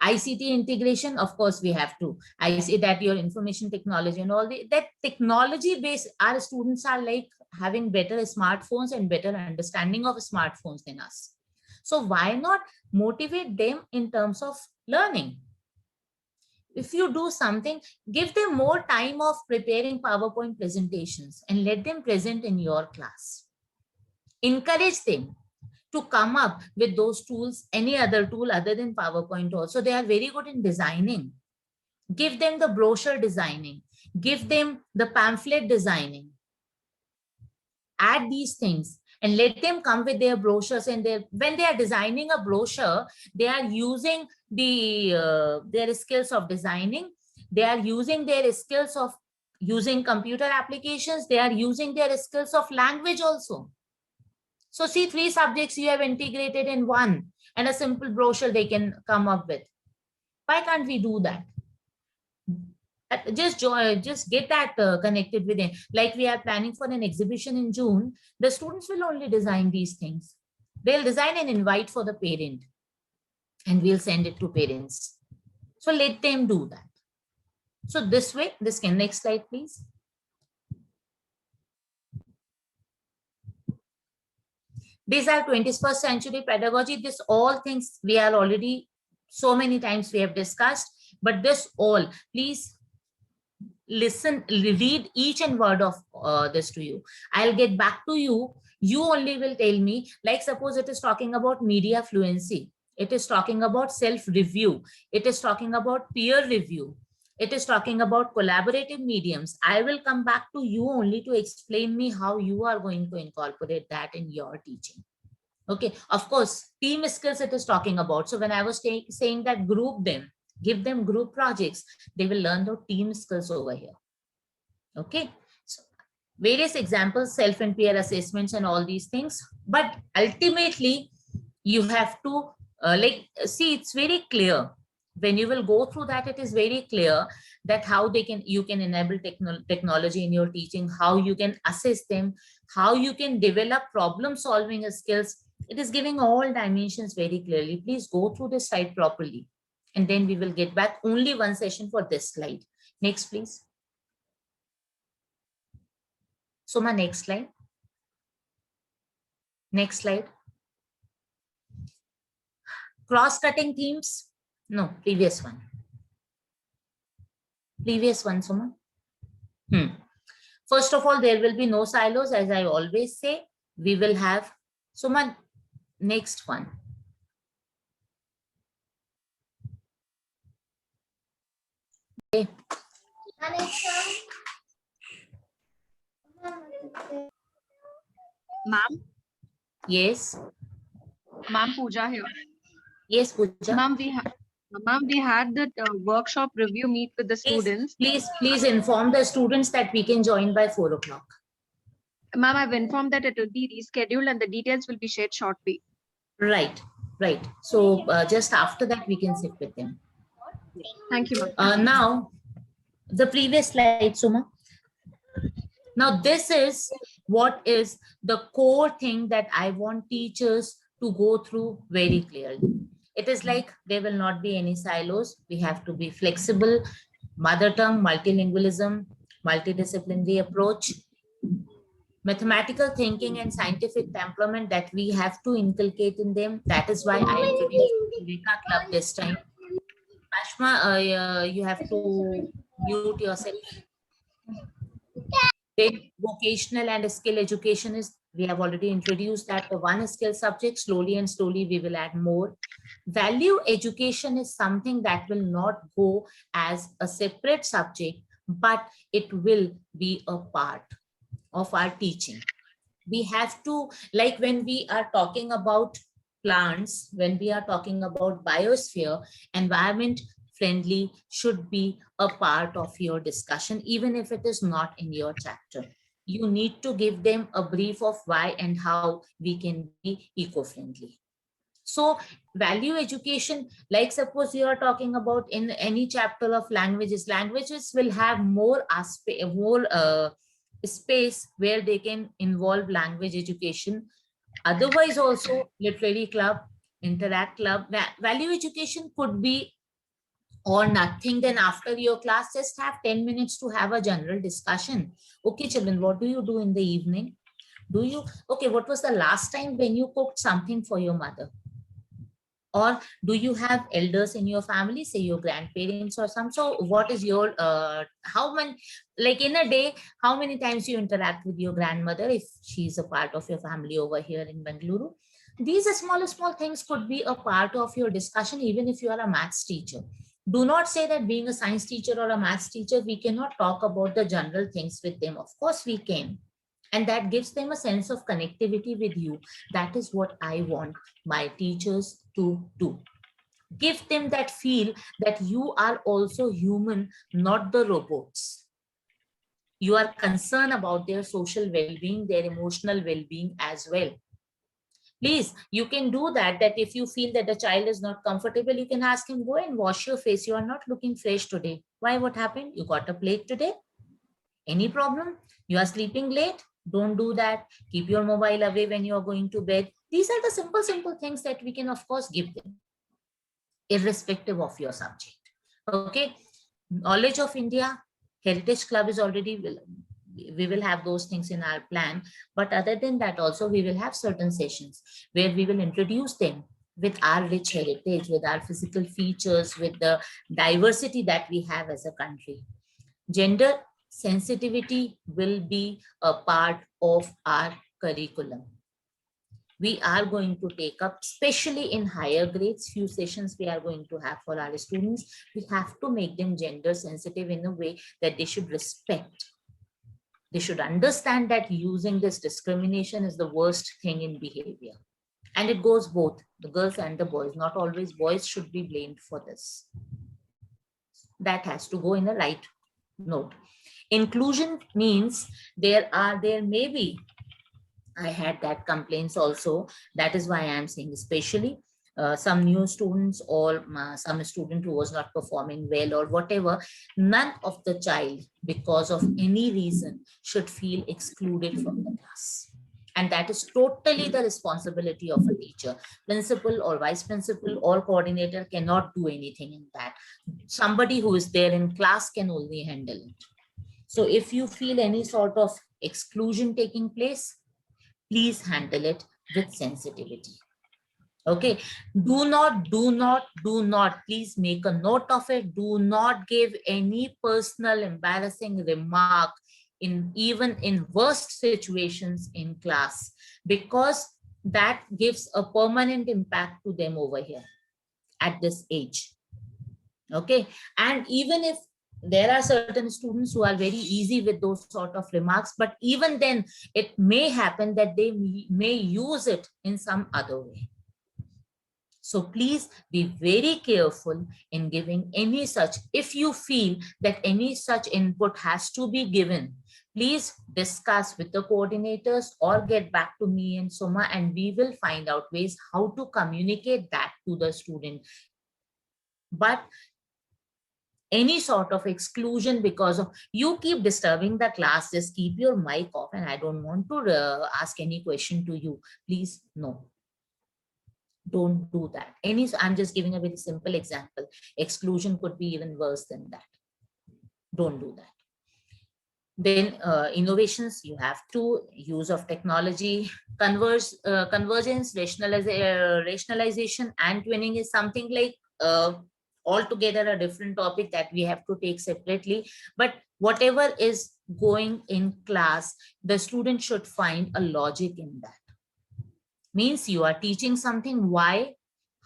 ICT integration, of course, we have to. I say that your information technology and all that technology based, our students are like having better smartphones and better understanding of smartphones than us. So why not motivate them in terms of learning? If you do something, give them more time of preparing PowerPoint presentations and let them present in your class. Encourage them to come up with those tools, any other tool other than PowerPoint also. They are very good in designing. Give them the brochure designing. Give them the pamphlet designing. Add these things and let them come with their brochures. And when they are designing a brochure, they are using their skills of designing. They are using their skills of using computer applications. They are using their skills of language also. So see, 3 subjects you have integrated in one, and a simple brochure they can come up with. Why can't we do that? Just get that connected with it. Like we are planning for an exhibition in June, the students will only design these things. They'll design an invite for the parent and we'll send it to parents. So let them do that. So this way, next slide, please. These are 21st century pedagogy. This all things we are already so many times we have discussed, but this all, please listen, read each and word of this to you. I'll get back to you. You only will tell me, like suppose it is talking about media fluency. It is talking about self-review. It is talking about peer review. It is talking about collaborative mediums. I will come back to you only to explain me how you are going to incorporate that in your teaching. Okay, of course, team skills it is talking about. So when I was saying that group them, give them group projects, they will learn the team skills over here. Okay, so various examples, self and peer assessments and all these things. But ultimately, you have to see, it's very clear. When you will go through that, it is very clear that how you can enable technology in your teaching, how you can assess them, how you can develop problem solving skills. It is giving all dimensions very clearly. Please go through this slide properly. And then we will get back only one session for this slide. Next, please. So my next slide. Next slide. Cross-cutting themes? No, previous one. Previous one, Suma. First of all, there will be no silos, as I always say. We will have, Suma, next one. Okay. Ma'am, Yes. ma'am, Pooja here. Yes, Pooja. Ma'am, we had that workshop review meet with the students. Please inform the students that we can join by 4 o'clock. Ma'am, I've informed that it will be rescheduled and the details will be shared shortly. Right. So just after that, we can sit with them. Thank you, ma'am. Now, the previous slide, Suma. Now, this is what is the core thing that I want teachers to go through very clearly. It is like there will not be any silos. We have to be flexible, mother tongue, multilingualism, multidisciplinary approach, mathematical thinking and scientific temperament that we have to inculcate in them. That is why I introduced the Eureka Club this time. Ashma, you have to mute yourself. Then vocational and skill education is, we have already introduced that the one skill subject. Slowly and slowly we will add more. Value education is something that will not go as a separate subject, but it will be a part of our teaching. We have to, like when we are talking about plants, when we are talking about biosphere, environment friendly should be a part of your discussion, even if it is not in your chapter. You need to give them a brief of why and how we can be eco-friendly. So value education, like suppose you are talking about in any chapter of languages will have more aspect, more space where they can involve language education. Otherwise also literary club, interact club, value education could be or nothing. Then after your class, just have 10 minutes to have a general discussion. Okay, children, what do you do in the evening? Okay, what was the last time when you cooked something for your mother? Or do you have elders in your family, say your grandparents or some? So what is your, how many, like in a day, how many times you interact with your grandmother if she's a part of your family over here in Bengaluru? These are small things could be a part of your discussion, even if you are a maths teacher. Do not say that being a science teacher or a maths teacher, we cannot talk about the general things with them. Of course we can. And that gives them a sense of connectivity with you. That is what I want my teachers to do. Give them that feel that you are also human, not the robots. You are concerned about their social well-being, their emotional well-being as well. Please, you can do that if you feel that the child is not comfortable, you can ask him, go and wash your face. You are not looking fresh today. Why? What happened? You got a plague today? Any problem? You are sleeping late? Don't do that. Keep your mobile away when you are going to bed. These are the simple things that we can, of course, give them, irrespective of your subject. Okay. Knowledge of India, Heritage Club is already, we will have those things in our plan. But other than that, also, we will have certain sessions where we will introduce them with our rich heritage, with our physical features, with the diversity that we have as a country. Gender sensitivity will be a part of our curriculum. We are going to take up, especially in higher grades, few sessions we are going to have for our students. We have to make them gender sensitive in a way that they should respect. They should understand that using this discrimination is the worst thing in behavior. And it goes both, the girls and the boys. Not always boys should be blamed for this. That has to go in the right note. Inclusion means there may be, I had that complaints also. That is why I am saying especially some new students or some student who was not performing well or whatever, none of the child because of any reason should feel excluded from the class. And that is totally the responsibility of a teacher. Principal or vice principal or coordinator cannot do anything in that. Somebody who is there in class can only handle it. So if you feel any sort of exclusion taking place, please handle it with sensitivity. Okay, do not, please make a note of it. Do not give any personal embarrassing remark even in worst situations in class, because that gives a permanent impact to them over here at this age. Okay, and even if there are certain students who are very easy with those sort of remarks, but even then it may happen that they may use it in some other way. So please be very careful in giving any such. If you feel that any such input has to be given, please discuss with the coordinators or get back to me and Soma, and we will find out ways how to communicate that to the student. But any sort of exclusion because of you keep disturbing the class, just keep your mic off and I don't want to ask any question to you. Please, no. Don't do that. I'm just giving a very simple example. Exclusion could be even worse than that. Don't do that. Then innovations, you have to use of technology, convergence, rationalization and twinning is something like altogether a different topic that we have to take separately. But whatever is going in class, the student should find a logic in that. Means you are teaching something, why,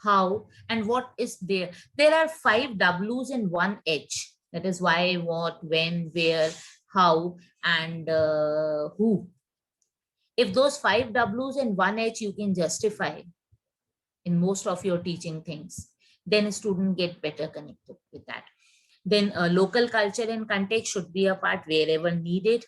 how, and what is there. There are 5 W's and 1 H. That is why, what, when, where, how, and who. If those 5 W's and 1 H you can justify in most of your teaching things, then a student get better connected with that. Then local culture and context should be a part wherever needed.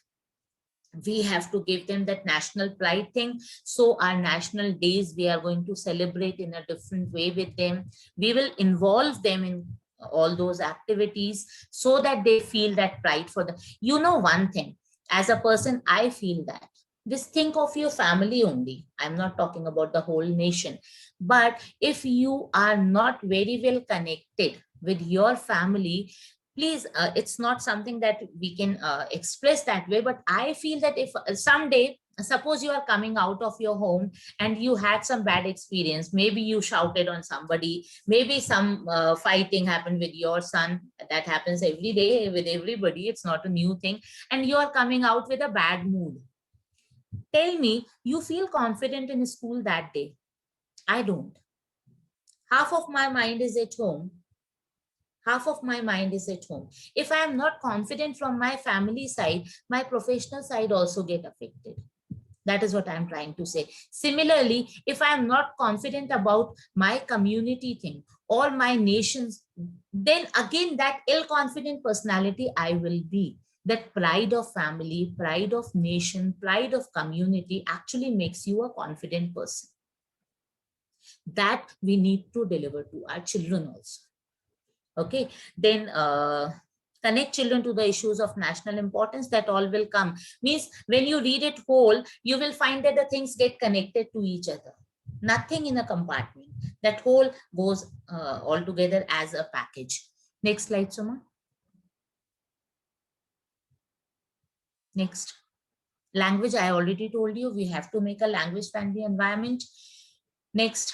We have to give them that national pride thing. So our national days, we are going to celebrate in a different way with them. We will involve them in all those activities so that they feel that pride for them. You know, one thing, as a person, I feel that just think of your family only. I'm not talking about the whole nation. But if you are not very well connected with your family, please, it's not something that we can express that way, but I feel that if someday, suppose you are coming out of your home and you had some bad experience, maybe you shouted on somebody, maybe some fighting happened with your son, that happens every day with everybody, it's not a new thing, and you are coming out with a bad mood. Tell me, you feel confident in school that day? I don't. Half of my mind is at home. Half of my mind is at home. If I am not confident from my family side, my professional side also get affected. That is what I'm trying to say. Similarly, if I am not confident about my community thing or my nations, then again that ill-confident personality I will be. That pride of family, pride of nation, pride of community actually makes you a confident person. That we need to deliver to our children also. Okay, then connect children to the issues of national importance, that all will come. Means when you read it whole, you will find that the things get connected to each other. Nothing in a compartment. That whole goes all together as a package. Next slide, Suma. Next. Language, I already told you, we have to make a language-friendly environment. Next.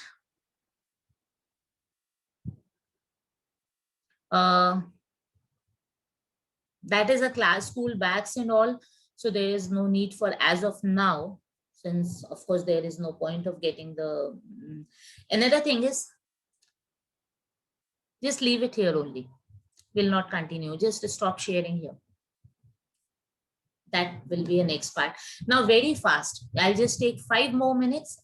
That is a class, school bags and all. So there is no need for, as of now, since of course there is no point of getting the, another thing is, just leave it here only. Will not continue, just stop sharing here. That will be a next part. Now very fast, I'll just take 5 more minutes.